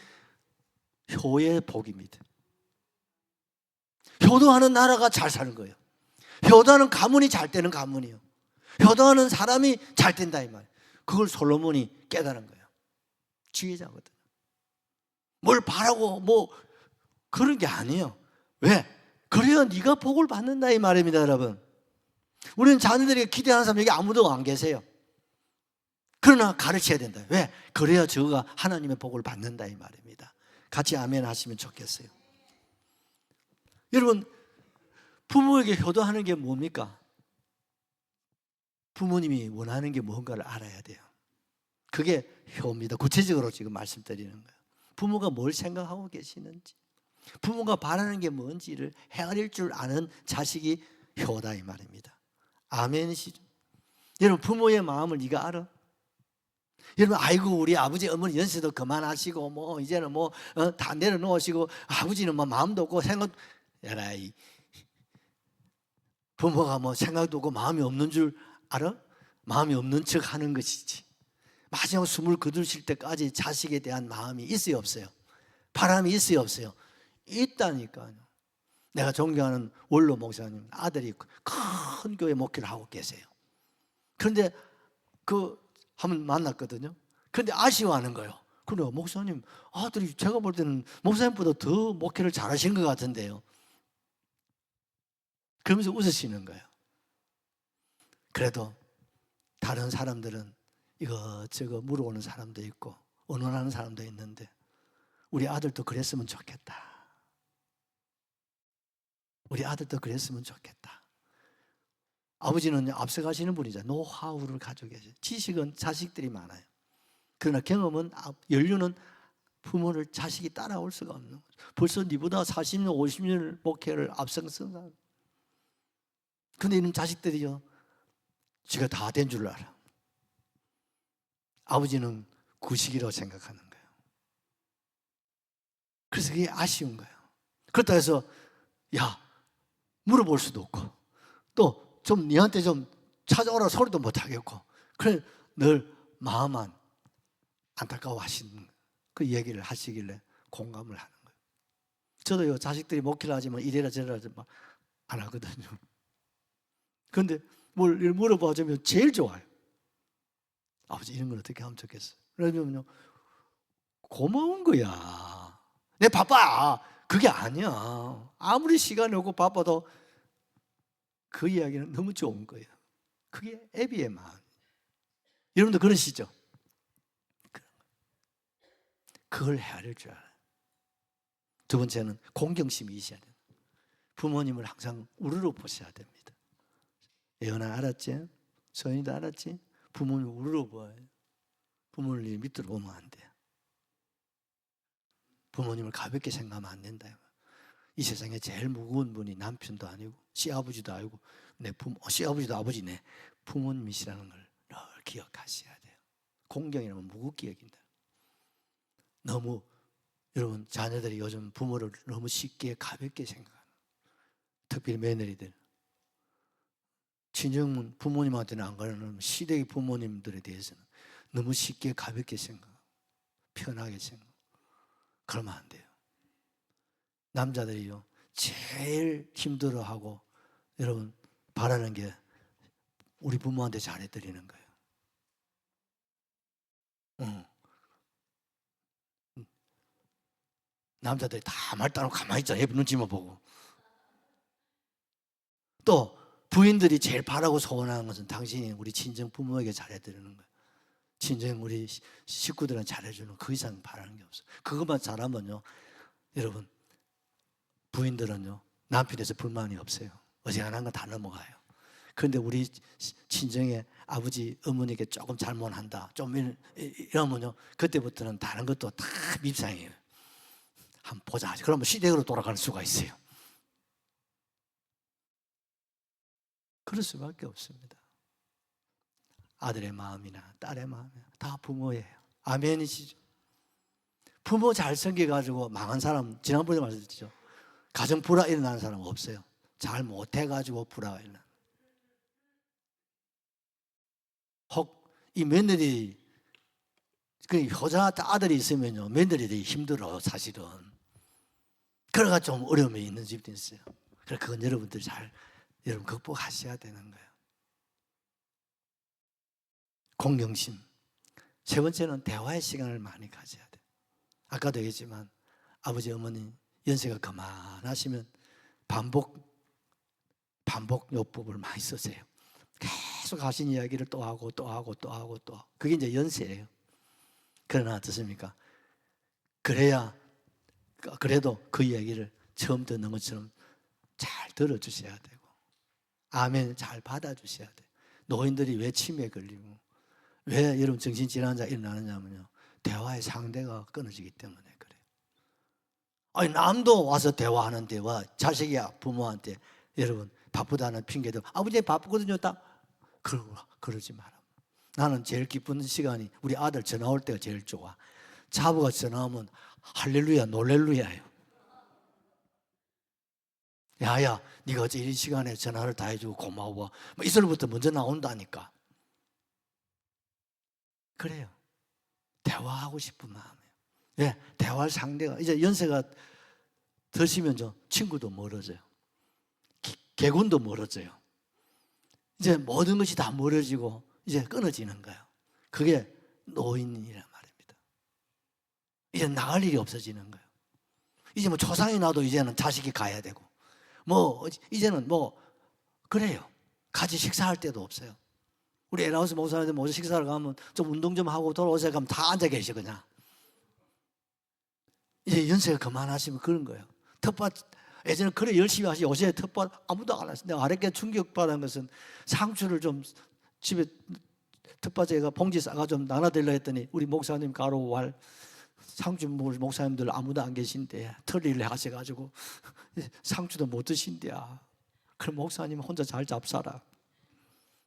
효의 복입니다. 효도하는 나라가 잘 사는 거예요. 효도하는 가문이 잘 되는 가문이에요. 효도하는 사람이 잘 된다 이 말. 그걸 솔로몬이 깨달은 거예요. 지혜자거든요. 뭘 바라고 뭐 그런 게 아니에요. 왜? 그래야 네가 복을 받는다 이 말입니다, 여러분. 우리는 자녀들에게 기대하는 사람 여기 아무도 안 계세요. 그러나 가르쳐야 된다. 왜? 그래야 저가 하나님의 복을 받는다 이 말입니다. 같이 아멘 하시면 좋겠어요. 여러분 부모에게 효도하는 게 뭡니까? 부모님이 원하는 게 뭔가를 알아야 돼요. 그게 효입니다. 구체적으로 지금 말씀드리는 거예요. 부모가 뭘 생각하고 계시는지, 부모가 바라는 게 뭔지를 헤아릴 줄 아는 자식이 효다 이 말입니다. 아멘이시죠? 여러분 부모의 마음을 네가 알아? 여러분 아이고 우리 아버지 어머니 연세도 그만하시고 뭐 이제는 뭐 다 내려놓으시고 아버지는 뭐 마음도 없고 생각 에라이 부모가 뭐 생각도 없고 마음이 없는 줄 알아? 마음이 없는 척 하는 것이지. 마지막 숨을 거두실 때까지 자식에 대한 마음이 있어요 없어요? 바람이 있어요 없어요? 있다니까요. 내가 존경하는 원로 목사님 아들이 큰 교회 목회를 하고 계세요. 그런데 그 한번 만났거든요. 근데 아쉬워하는 거예요. 그래요. 목사님, 아들이 제가 볼 때는 목사님보다 더 목회를 잘하시는 것 같은데요. 그러면서 웃으시는 거예요. 그래도 다른 사람들은 이거저거 물어오는 사람도 있고 언론하는 사람도 있는데 우리 아들도 그랬으면 좋겠다. 우리 아들도 그랬으면 좋겠다. 아버지는 앞서가시는 분이죠. 노하우를 가지고 계세요. 지식은 자식들이 많아요. 그러나 경험은, 연륜은 부모를 자식이 따라올 수가 없는 거죠. 벌써 니보다 40년, 50년을 목회를 앞서선 사람. 근데 이런 자식들이요, 지가 다 된 줄 알아. 아버지는 구식이라고 생각하는 거예요. 그래서 그게 아쉬운 거예요. 그렇다 해서 야, 물어볼 수도 없고 또 좀 니한테 좀 찾아오라 소리도 못 하겠고, 그래 늘 마음만 안타까워하시는 그 얘기를 하시길래 공감을 하는 거예요. 저도요, 자식들이 목회를 하지만 이래라 저래라 안 하거든요. 그런데 뭘 물어봐주면 제일 좋아요. 아버지 이런 걸 어떻게 하면 좋겠어요? 그러면요, 고마운 거야. 내 바빠. 그게 아니야. 아무리 시간이 없고 바빠도 그 이야기는 너무 좋은 거예요. 그게 애비의 마음. 여러분도 그러시죠? 그걸 헤아릴 줄 알아요. 두 번째는 공경심이 있어야 돼요. 부모님을 항상 우러러 보셔야 됩니다. 예언아 알았지? 소연이도 알았지? 부모님을 우러러 보아요. 부모를 밑으로 보면 안 돼요. 부모님을 가볍게 생각하면 안 된다. 이 세상에 제일 무거운 분이 남편도 아니고 시아버지도 아니고 내 부모, 시아버지도 아버지네, 부모님이시라는 걸 늘 기억하셔야 돼요. 공경이라면 무겁게 여긴다. 너무 여러분 자녀들이 요즘 부모를 너무 쉽게 가볍게 생각하는, 특별히 며느리들, 친정 부모님한테는 안 가려는 시댁의 부모님들에 대해서는 너무 쉽게 가볍게 생각하고 편하게 생각하고 그러면 안 돼요. 남자들이요, 제일 힘들어하고 여러분 바라는 게 우리 부모한테 잘해드리는 거예요. 남자들이 다 말 따르고 가만히 있잖아요. 눈치만 보고. 또 부인들이 제일 바라고 소원하는 것은 당신이 우리 친정 부모에게 잘해드리는 거예요. 친정 우리 식구들은 잘해주는, 그 이상 바라는 게 없어요. 그것만 잘하면요, 여러분 부인들은요 남편에서 불만이 없어요. 어지간한 건 다 넘어가요. 그런데 우리 친정의 아버지 어머니께 조금 잘못한다 좀 이러면요, 그때부터는 다른 것도 다 밉상이에요. 한번 보자. 그러면 시댁으로 돌아갈 수가 있어요. 그럴 수밖에 없습니다. 아들의 마음이나 딸의 마음이나 다 부모예요. 아멘이시죠? 부모 잘 섬겨가지고 망한 사람, 지난번에 말씀드렸죠. 가정 불화 일어나는 사람 없어요. 잘 못해가지고 불화가 일어나. 혹 이 며느리, 그 효자 아들이 있으면요, 며느리들이 힘들어 사실은. 그래가 좀 어려움이 있는 집도 있어요. 그래, 그건 여러분들 여러분 극복하셔야 되는 거예요. 공경심. 세 번째는 대화의 시간을 많이 가져야 돼요. 아까도 얘기했지만 아버지 어머니 연세가 그만하시면 반복 요법을 많이 쓰세요. 계속 하신 이야기를 또 하고 또 하고 또 하고 또 하고. 그게 이제 연세예요. 그러나 어떻습니까? 그래도 그 이야기를 처음 듣는 것처럼 잘 들어주셔야 되고 아멘 잘 받아주셔야 돼요. 노인들이 왜 치매에 걸리고 왜 여러분 정신질환자 일어나느냐면요, 대화의 상대가 끊어지기 때문에 그래요. 아니 남도 와서 대화하는데 와 자식이야 부모한테 여러분 바쁘다는 핑계도 아버지 바쁘거든요 딱 그러지 마라. 나는 제일 기쁜 시간이 우리 아들 전화 올 때가 제일 좋아. 자부가 전화 오면 할렐루야 놀렐루야예요. 야야 네가 어제 이 시간에 전화를 다 해주고 고마워. 이슬부터 먼저 나온다니까. 그래요. 대화하고 싶은 마음이에요. 왜? 대화할 상대가 이제 연세가 드시면 친구도 멀어져요. 개군도 멀어져요. 이제 모든 것이 다 멀어지고 이제 끊어지는 거예요. 그게 노인이란 말입니다. 이제 나갈 일이 없어지는 거예요. 이제 뭐 조상이 나도 이제는 자식이 가야 되고, 뭐 이제는 뭐 그래요. 같이 식사할 때도 없어요. 우리 에라우스 목사님들 모두 식사를 가면 좀 운동 좀 하고 돌아오세요 하면 다 앉아 계시 그냥. 이제 연세가 그만하시면 그런 거예요. 텃밭 예전에 그래 열심히 하시 요새 텃밭 아무도 안 하시. 내가 아랫게 충격받은 것은 상추를 좀 집에 텃밭에가 봉지 싸가 좀 나눠드리려 했더니 우리 목사님 가로왈 상주 목사님들 아무도 안 계신데 털리를 하셔가지고 상추도 못 드신대야. 그럼 목사님 혼자 잘 잡사라.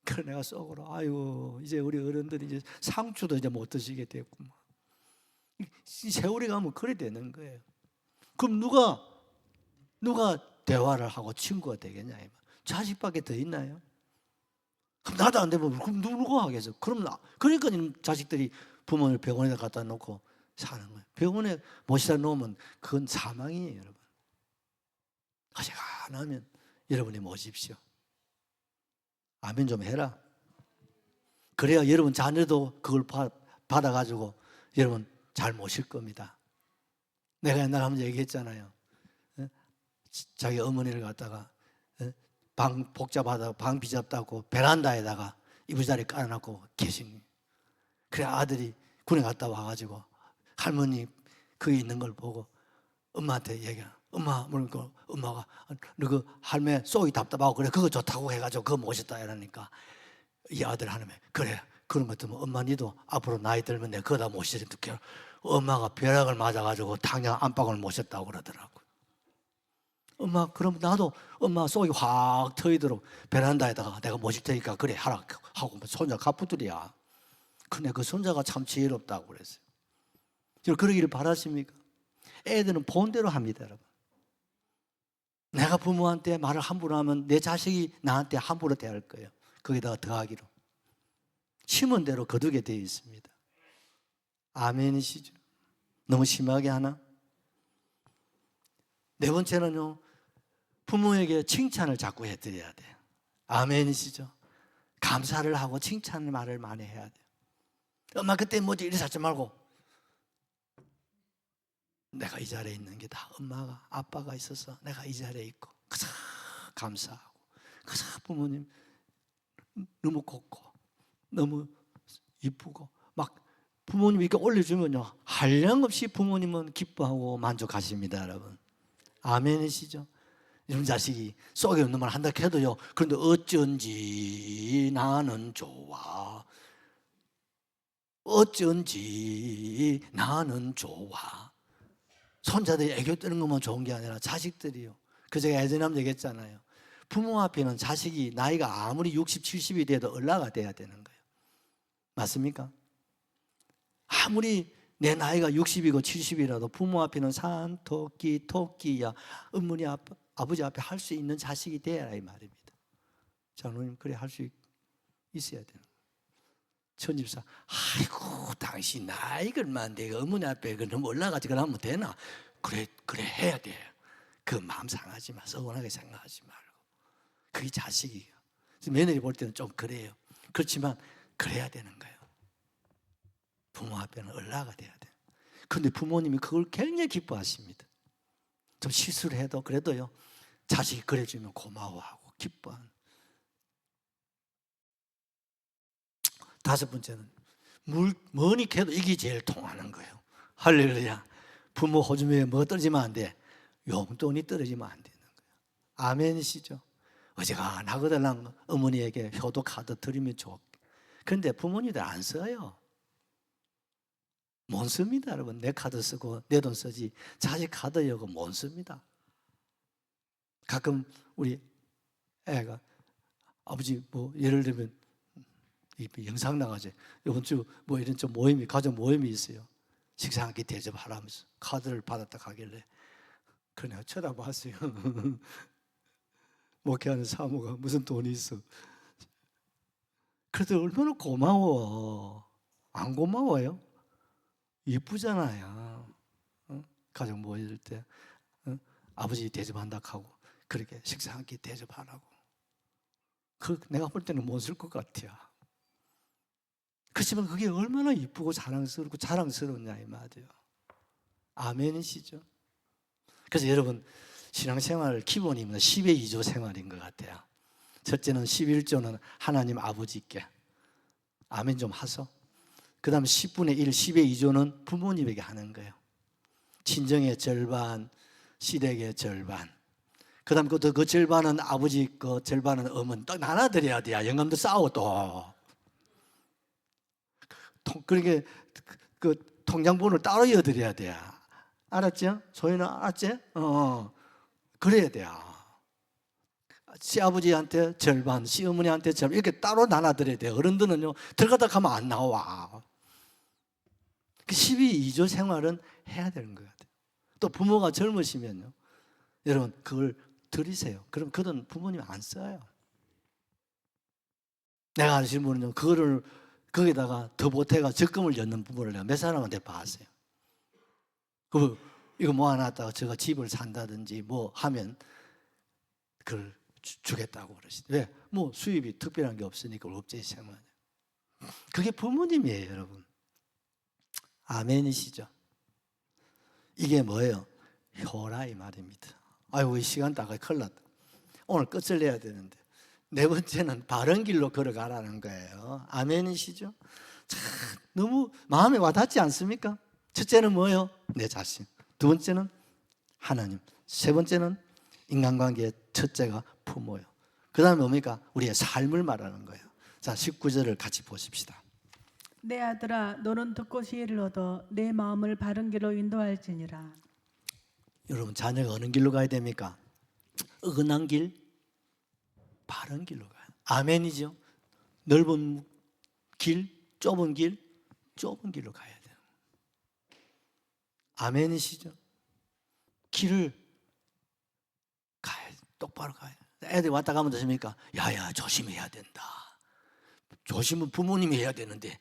그래 내가 속으로 아이고 이제 우리 어른들이 이제 상추도 이제 못 드시게 됐구만. 이 세월이 가면 그래 되는 거예요. 그럼 누가 대화를 하고 친구가 되겠냐? 자식밖에 더 있나요? 그럼 나도 안 되면 그럼 누가 하겠어? 그러니까 자식들이 부모를 병원에 갖다 놓고 사는 거예요. 병원에 모시다 놓으면 그건 사망이에요, 여러분. 가시가 안 하면 여러분이 모십시오. 아멘 좀 해라. 그래야 여러분 자녀도 그걸 받아가지고 여러분 잘 모실 겁니다. 내가 옛날에 한번 얘기했잖아요. 자기 어머니를 갖다가 방 복잡하다고 방 비잡다고 베란다에다가 이불자리 깔아놓고 계신. 그래 아들이 군에 갔다 와가지고 할머니 거기 있는 걸 보고 엄마한테 얘기해. 엄마, 그러니까 엄마가 너 그 할매 쏘기 답답하고 그래 그거 좋다고 해가지고 그거 모셨다 이러니까 이 아들 하나면 그래 그런 것 같으면 엄마 니도 앞으로 나이 들면 내가 그거 다 모시지 듣게. 엄마가 벼락을 맞아가지고 당장 안방을 모셨다고 그러더라고. 엄마 그럼 나도 엄마 속이 확 트이도록 베란다에다가 내가 모실 테니까 그래 하라 하고 손자 가쁘들이야. 근데 그 손자가 참 지혜롭다고 그랬어요. 그러기를 바라십니까? 애들은 본대로 합니다, 여러분. 내가 부모한테 말을 함부로 하면 내 자식이 나한테 함부로 대할 거예요. 거기다가 더하기로 심은 대로 거두게 되어 있습니다. 아멘이시죠? 너무 심하게 하나? 네 번째는요, 부모에게 칭찬을 자꾸 해드려야 돼요. 아멘이시죠? 감사를 하고 칭찬 말을 많이 해야 돼요. 엄마 그때 뭐지 이리 하지 말고 내가 이 자리에 있는 게 다 엄마가 아빠가 있어서 내가 이 자리에 있고 그저 감사하고 그저 부모님 너무 곱고 너무 이쁘고 막 부모님 이렇게 올려주면요 한량없이 부모님은 기뻐하고 만족하십니다, 여러분. 아멘이시죠? 이런 자식이 속에 없는 말 한다 해도요. 그런데 어쩐지 나는 좋아. 어쩐지 나는 좋아. 손자들이 애교 뜨는 것만 좋은 게 아니라 자식들이요. 그 제가 예전에 한번 얘기했잖아요. 부모 앞에는 자식이 나이가 아무리 60, 70이 돼도 얼라가 돼야 되는 거예요. 맞습니까? 아무리 내 나이가 60이고 70이라도 부모 앞에는 산, 토끼야 어머니 아버지 앞에 할 수 있는 자식이 돼야 이 말입니다. 장로님 그래 할 수 있어야 되는 거예요. 천집사 아이고 당신 나이가 많은데 어머니 앞에 너무 올라가지 그러면 되나? 그래 해야 돼. 그 마음 상하지 마. 서운하게 생각하지 말고. 그게 자식이에요. 며느리 볼 때는 좀 그래요. 그렇지만 그래야 되는 거예요. 부모 앞에는 얼라가 돼야 돼요. 그런데 부모님이 그걸 굉장히 기뻐하십니다. 좀 실수를 해도 그래도요 자식이 그래주면 고마워하고 기뻐하는. 다섯 번째는 뭐니 캐도 이게 제일 통하는 거예요. 할렐루야. 부모 호주머니에 뭐 떨어지면 안 돼? 용돈이 떨어지면 안 되는 거예요. 아멘이시죠? 어지간하거든 어머니에게 효도 카드 드리면 좋. 그런데 부모님들 안 써요. 못 씁니다, 여러분. 내 카드 쓰고 내 돈 쓰지 자식 카드 여고 못 씁니다. 가끔 우리 애가 아버지 뭐 예를 들면 영상 나가지 이번 주 뭐 이런 좀 모임이 가족 모임이 있어요. 식사 한 끼 대접하라면서 카드를 받았다 가길래 그냥 쳐다봤어요. 목회하는 사모가 무슨 돈이 있어. 그래도 얼마나 고마워. 안 고마워요? 이쁘잖아요. 가족 모일 때 아버지 대접한다 하고 그렇게 식사 한 끼 대접하라고. 그 내가 볼 때는 못 쓸 것 같아요. 그렇지만 그게 얼마나 이쁘고 자랑스럽냐 이 말이에요. 아멘이시죠? 그래서 여러분 신앙생활 기본이 10의 2조 생활인 것 같아요. 첫째는 11조는 하나님 아버지께 아멘 좀 하소. 그 다음에 10분의 1, 10의 2조는 부모님에게 하는 거예요. 친정의 절반, 시댁의 절반. 그 다음에 그 절반은 아버지 거, 절반은 어머니. 딱 나눠드려야 돼요. 영감도 싸우고 또. 그러니까 그 통장번호를 따로 이어드려야 돼요. 알았죠? 소연아 알았지? 그래야 돼요. 시아버지한테 절반, 시어머니한테 절반 이렇게 따로 나눠드려야 돼요. 어른들은요 들어가다 가면 안 나와. 그 12.2조 생활은 해야 되는 것 같아요. 또 부모가 젊으시면요 여러분 그걸 드리세요. 그럼 그건 부모님 안 써요. 내가 아는 분은요 그거를 거기다가 더 보태가 적금을 연 부분을 내가 몇 사람한테 봤어요. 그 이거 모아놨다가 제가 집을 산다든지 뭐 하면 그걸 주겠다고 그러시죠. 왜? 뭐 수입이 특별한 게 없으니까 업체 생활. 그게 부모님이에요, 여러분. 아멘이시죠? 이게 뭐예요? 효라 이 말입니다. 아이고 이 시간 다가 큰일 났다. 오늘 끝을 내야 되는데 네 번째는 바른 길로 걸어가라는 거예요. 아멘이시죠? 참 너무 마음에 와닿지 않습니까? 첫째는 뭐예요? 내 자신. 두 번째는 하나님. 세 번째는 인간관계의 첫째가 부모예요. 그 다음에 뭡니까? 우리의 삶을 말하는 거예요. 자, 19절을 같이 보십시다. 내 아들아 너는 듣고 지혜를 얻어 내 마음을 바른 길로 인도할지니라. 여러분 자녀가 어느 길로 가야 됩니까? 어긋난 길, 바른 길로 가요. 아멘이죠. 넓은 길, 좁은 길로 가야 돼요. 아멘이시죠? 길을 가야 똑바로 가야 돼요. 애들 왔다 가면 되십니까? 야야 조심해야 된다. 조심은 부모님이 해야 되는데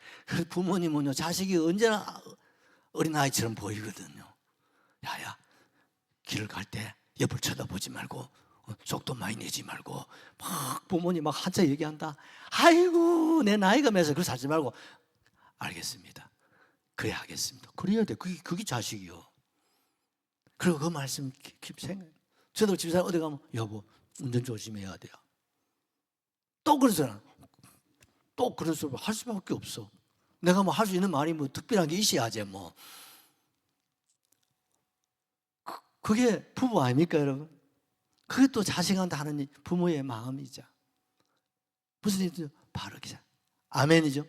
부모님은요 자식이 언제나 어린아이처럼 보이거든요. 야야 길을 갈 때 옆을 쳐다보지 말고 속도 많이 내지 말고 막 부모님 막 한참 얘기한다. 아이고 내 나이가 몇살 그걸 살지 말고 알겠습니다. 그래야 하겠습니다. 그래야 돼. 그게 자식이요. 그리고 그 말씀 깊이 생각해요. 저도 집사람 어디 가면 여보 운전 조심해야 돼요. 또 그러잖아. 또 그럴 수 할 수밖에 없어. 내가 뭐 할 수 있는 말이 뭐 특별한 게 있어야지 뭐. 그게 부부 아닙니까 여러분? 그게 또 자식한테 하는 부모의 마음이죠. 무슨 일이죠? 바르게. 아멘이죠.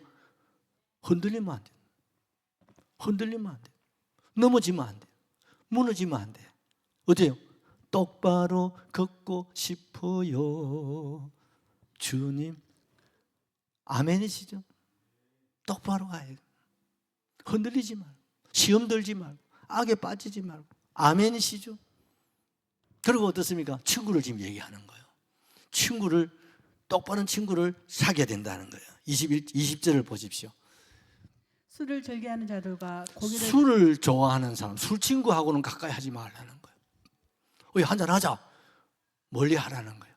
흔들리면 안 돼. 흔들리면 안 돼. 넘어지면 안 돼. 무너지면 안 돼. 어때요? 똑바로 걷고 싶어요. 주님. 아멘이시죠? 똑바로 가야 돼. 흔들리지 말고, 시험 들지 말고, 악에 빠지지 말고. 아멘이시죠? 그리고 어떻습니까? 친구를 지금 얘기하는 거예요. 똑바른 친구를 사귀어야 된다는 거예요. 20절을 보십시오. 술을 즐겨하는 자들과 고기를 술을 좋아하는 사람, 술 친구하고는 가까이 하지 말라는 거예요. 한잔 하자. 멀리 하라는 거예요.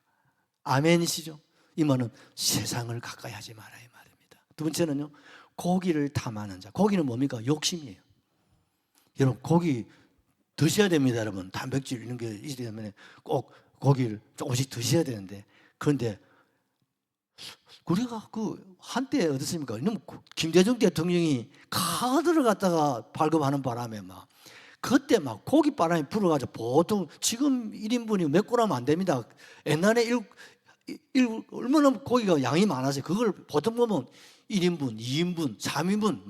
아멘이시죠? 이 말은 세상을 가까이 하지 마라 이 말입니다. 두 번째는요, 고기를 탐하는 자. 고기는 뭡니까? 욕심이에요. 여러분, 고기 드셔야 됩니다, 여러분. 단백질 이런 게 있기 때문에 꼭 고기를 조금씩 드셔야 되는데, 그런데 우리가 한때 어떻습니까? 김대중 대통령이 카드를 갖다가 발급하는 바람에 그때 고기 바람이 불어가지고 보통 지금 1인분이 몇 그램 안 됩니다. 옛날에 얼마나 고기가 양이 많아서 그걸 보통 보면 1인분, 2인분, 3인분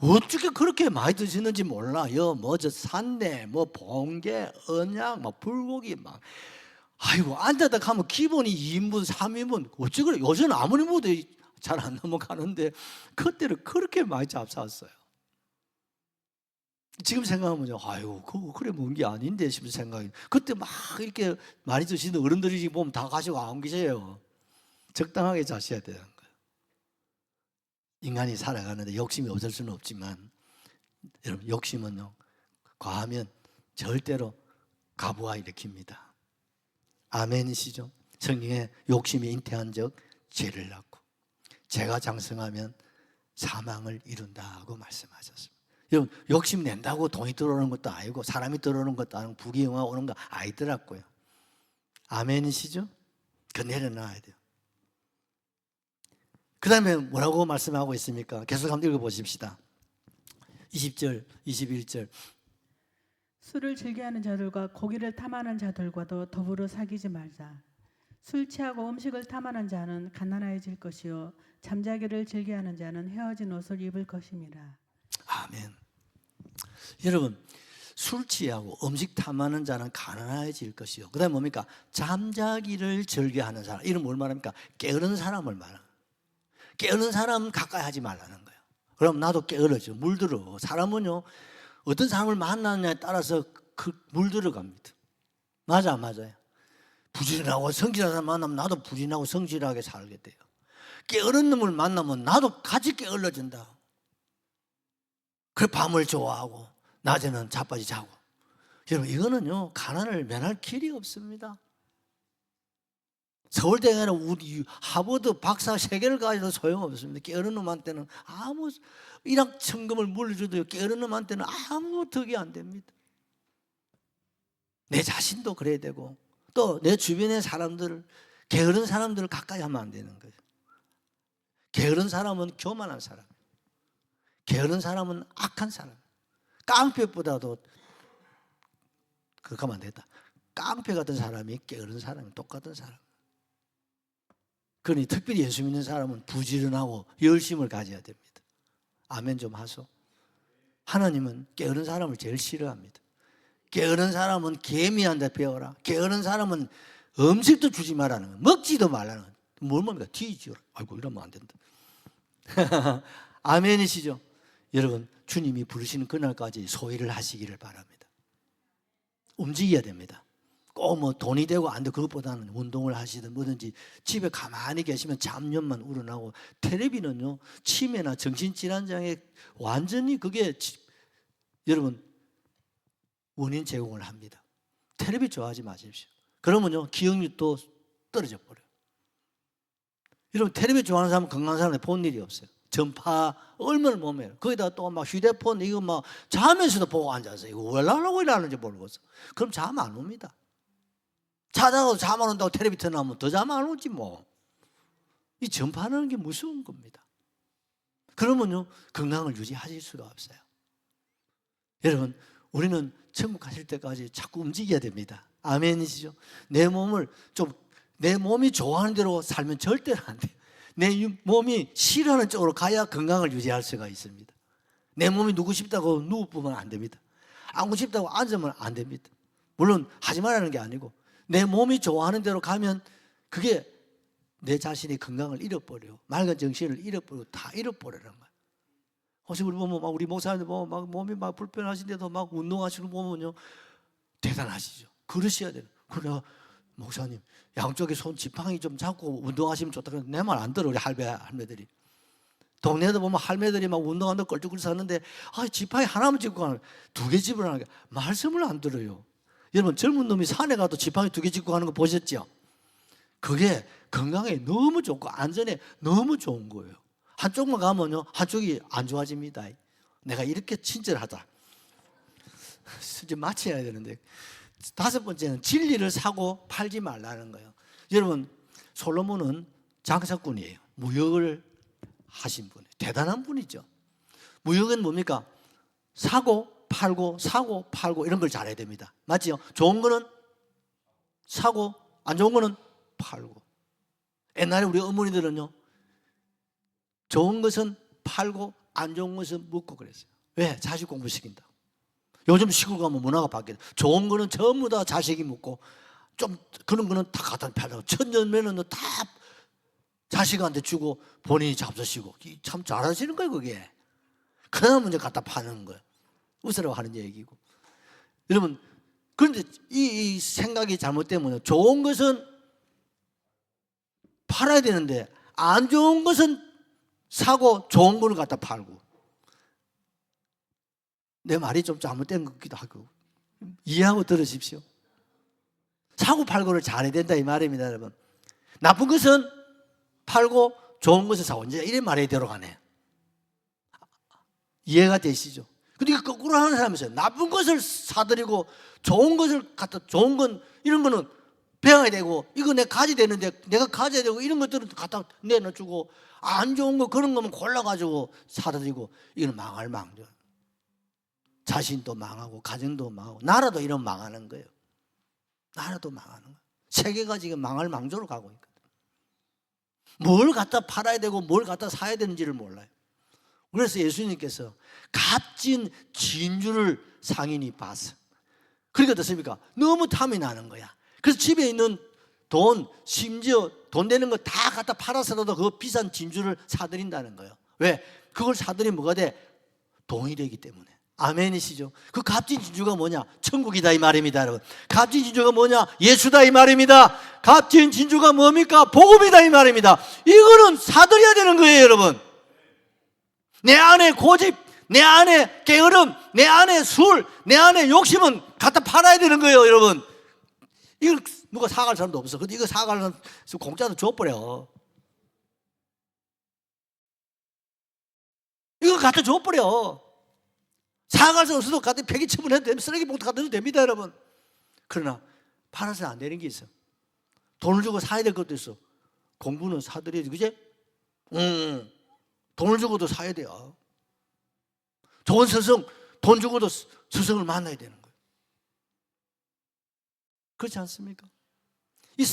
어떻게 그렇게 많이 드시는지 몰라요. 저 산내, 봉게, 언양, 불고기 아이고 앉아다 가면 기본이 2인분, 3인분 어찌 그래. 요새는 아무리 먹어도 잘 안 넘어가는데 그때는 그렇게 많이 잡쌌어요. 지금 생각하면 아이고 그거 그래 먹은 게 아닌데 싶은 생각이. 그때 이렇게 많이 드시는 어른들이 보면 다 가지고 안 계세요. 적당하게 자셔야 되는 거예요. 인간이 살아가는데 욕심이 없을 수는 없지만 여러분 욕심은요 과하면 절대로 가부와 일으킵니다. 아멘이시죠? 성경에 욕심이 잉태한 적 죄를 낳고 죄가 장성하면 사망을 이룬다고 말씀하셨습니다. 여러분, 욕심 낸다고 돈이 들어오는 것도 아니고 사람이 들어오는 것도 아니고 부귀영화 오는 거 아니더라고요. 아멘이시죠? 그 내려놔야 돼요. 그 다음에 뭐라고 말씀하고 있습니까? 계속 한번 읽어보십시다. 20절, 21절. 술을 즐겨하는 자들과 고기를 탐하는 자들과도 더불어 사귀지 말자. 술 취하고 음식을 탐하는 자는 가난해질 것이요 잠자기를 즐겨하는 자는 헤어진 옷을 입을 것임이라. 아멘. 여러분, 술 취하고 음식 탐하는 자는 가난해질 것이요. 그 다음에 뭡니까? 잠자기를 즐겨하는 사람. 이런 뭘 말합니까? 게으른 사람을 말하는 거예요. 게으른 사람 가까이 하지 말라는 거예요. 그럼 나도 게으르죠. 물들어. 사람은요, 어떤 사람을 만나느냐에 따라서 물들어갑니다. 맞아요. 부지런하고 성실한 사람 만나면 나도 부지런하고 성실하게 살게 돼요. 게으른 놈을 만나면 나도 같이 게을러진다. 그 밤을 좋아하고 낮에는 자빠지 자고. 여러분, 이거는요, 가난을 면할 길이 없습니다. 서울대 가는 우리 하버드 박사 3개를 가져도 소용없습니다. 게으른 놈한테는 아무 1학 천금을 물려줘도 게으른 놈한테는 아무 덕이 안 됩니다. 내 자신도 그래야 되고 또 내 주변의 사람들, 게으른 사람들을 가까이 하면 안 되는 거예요. 게으른 사람은 교만한 사람, 게으른 사람은 악한 사람. 깡패보다도 그렇게 하면 안 되겠다. 깡패 같은 사람이 게으른 사람이 똑같은 사람. 그러니 특별히 예수 믿는 사람은 부지런하고 열심을 가져야 됩니다. 아멘 좀 하소. 하나님은 게으른 사람을 제일 싫어합니다. 게으른 사람은 개미한테 배워라. 게으른 사람은 음식도 주지 말라는 거예요. 먹지도 말라는 거예요. 뭘 먹습니까? 뒤지어라. 아이고, 이러면 안 된다. 아멘이시죠? 여러분, 주님이 부르시는 그날까지 소일을 하시기를 바랍니다. 움직여야 됩니다. 꼭 뭐 돈이 되고 안 되고 그것보다는 운동을 하시든 뭐든지 집에 가만히 계시면 잡념만 우러나고, 텔레비는요, 치매나 정신질환장애 완전히 그게 여러분 원인 제공을 합니다. 텔레비 좋아하지 마십시오. 그러면요, 기억력도 떨어져 버려요. 여러분, 텔레비 좋아하는 사람은 건강한 사람한테 본 일이 없어요. 전파 얼마나 몸에, 거기다 또 막 휴대폰 이거 막 자면서도 보고 앉아서 이거 왜 하려고 이러는지 모르겠어. 그럼 잠 안 옵니다. 자다가 잠 안 온다고 텔레비 틀어놓으면 더 잠 안 오지 뭐. 이 전파하는 게 무서운 겁니다. 그러면요, 건강을 유지하실 수가 없어요. 여러분, 우리는 천국 가실 때까지 자꾸 움직여야 됩니다. 아멘이시죠? 내 몸이 좋아하는 대로 살면 절대로 안 돼요. 내 몸이 싫어하는 쪽으로 가야 건강을 유지할 수가 있습니다. 내 몸이 누구 싶다고 누워보면 안 됩니다. 앉고 싶다고 앉으면 안 됩니다. 물론 하지 말라는 게 아니고, 내 몸이 좋아하는 대로 가면 그게 내 자신의 건강을 잃어버려요. 맑은 정신을 잃어버리고 다 잃어버리는 거예요. 혹시 우리 보면 우리 목사님들 보면 막 몸이 막 불편하신데도 막 운동하시는 거 보면요, 대단하시죠. 그러셔야 돼요. 그래, 목사님 양쪽에 손 지팡이 좀 잡고 운동하시면 좋다. 내 말 안 들어. 우리 할매들이 동네에도 보면 할매들이 막 운동한다고 껄쭉껄쭉 사는데, 지팡이 하나만 짚고 가는, 2개 집으라는 게 말씀을 안 들어요. 여러분, 젊은 놈이 산에 가도 지팡이 2개 짚고 가는 거 보셨죠? 그게 건강에 너무 좋고 안전에 너무 좋은 거예요. 한쪽만 가면요, 한쪽이 안 좋아집니다. 내가 이렇게 친절하다. 이제 마쳐야 되는데, 5번째는 진리를 사고 팔지 말라는 거예요. 여러분, 솔로몬은 장사꾼이에요. 무역을 하신 분이에요. 대단한 분이죠. 무역은 뭡니까? 사고 팔고 이런 걸 잘해야 됩니다. 맞지요? 좋은 거는 사고, 안 좋은 거는 팔고. 옛날에 우리 어머니들은요, 좋은 것은 팔고 안 좋은 것은 먹고 그랬어요. 왜? 자식 공부시킨다. 요즘 시골 가면 문화가 바뀌어요. 좋은 거는 전부 다 자식이 먹고, 좀 그런 거는 다 갖다 팔고, 천년면은 다 자식한테 주고 본인이 잡수시고. 참 잘하시는 거예요, 그게. 그다음 이제 갖다 파는 거예요. 웃으라고 하는 얘기고. 여러분, 그런데 이 생각이 잘못되면 좋은 것은 팔아야 되는데 안 좋은 것은 사고 좋은 걸 갖다 팔고. 내 말이 좀 잘못된 것 같기도 하고. 이해하고 들으십시오. 사고 팔고를 잘해야 된다 이 말입니다, 여러분. 나쁜 것은 팔고 좋은 것을 사고, 이제 이래 말해야 되러 가네. 이해가 되시죠? 근데 이거 거꾸로 하는 사람이 있어요. 나쁜 것을 사드리고 좋은 것을 갖다, 좋은 건 이런 거는 배워야 되고, 이거 내가 가져야 되는데 내가 가져야 되고, 이런 것들은 갖다 내놔주고, 안 좋은 거 그런 거면 골라가지고 사드리고, 이건 망할 망정. 자신도 망하고 가정도 망하고 나라도 이런 망하는 거예요. 나라도 망하는 거예요. 세계가 지금 망할 망조로 가고 있거든. 뭘 갖다 팔아야 되고 뭘 갖다 사야 되는지를 몰라요. 그래서 예수님께서 값진 진주를 상인이 봤어. 그러니까 어떻습니까? 너무 탐이 나는 거야. 그래서 집에 있는 돈, 심지어 돈 되는 거 다 갖다 팔아서라도 그 비싼 진주를 사드린다는 거예요. 왜? 그걸 사드리면 뭐가 돼? 돈이 되기 때문에. 아멘이시죠? 그 값진 진주가 뭐냐? 천국이다 이 말입니다, 여러분. 값진 진주가 뭐냐? 예수다 이 말입니다. 값진 진주가 뭡니까? 복음이다 이 말입니다. 이거는 사드려야 되는 거예요, 여러분. 내 안에 고집, 내 안에 게으름, 내 안에 술, 내 안에 욕심은 갖다 팔아야 되는 거예요, 여러분. 이걸 누가 사갈 사람도 없어. 근데 이거 사갈 사람 공짜로 줘버려. 이거 갖다 줘버려. 사갈 수 없어도 갖다 폐기 처분해도 됩니다. 쓰레기 봉투 갖다 줘도 됩니다, 여러분. 그러나 팔아서는 안 되는 게 있어. 돈을 주고 사야 될 것도 있어. 공부는 사드려야지, 그지? 돈을 주고도 사야 돼요. 좋은 스승, 돈 주고도 스승을 만나야 되는 거예요. 그렇지 않습니까? 이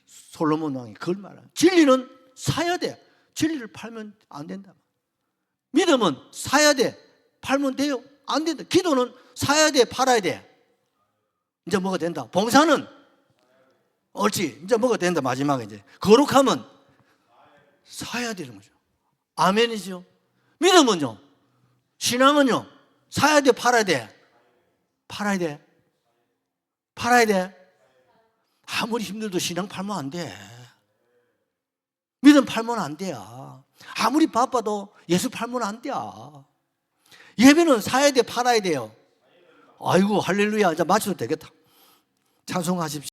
솔로몬 왕이 그걸 말하는. 진리는 사야 돼. 진리를 팔면 안 된다. 믿음은 사야 돼. 팔면 돼요? 안 된다. 기도는 사야 돼, 팔아야 돼. 이제 뭐가 된다. 봉사는 옳지. 이제 뭐가 된다. 마지막에 이제 거룩함은 사야 되는 거죠. 아멘이죠. 믿음은요, 신앙은요, 사야 돼, 팔아야 돼. 팔아야 돼. 팔아야 돼. 아무리 힘들도 신앙 팔면 안 돼. 믿음 팔면 안 돼요. 아무리 바빠도 예수 팔면 안 돼요. 예배는 사야 돼, 팔아야 돼요. 아이고 할렐루야. 이제 마쳐도 되겠다. 찬송하십시오.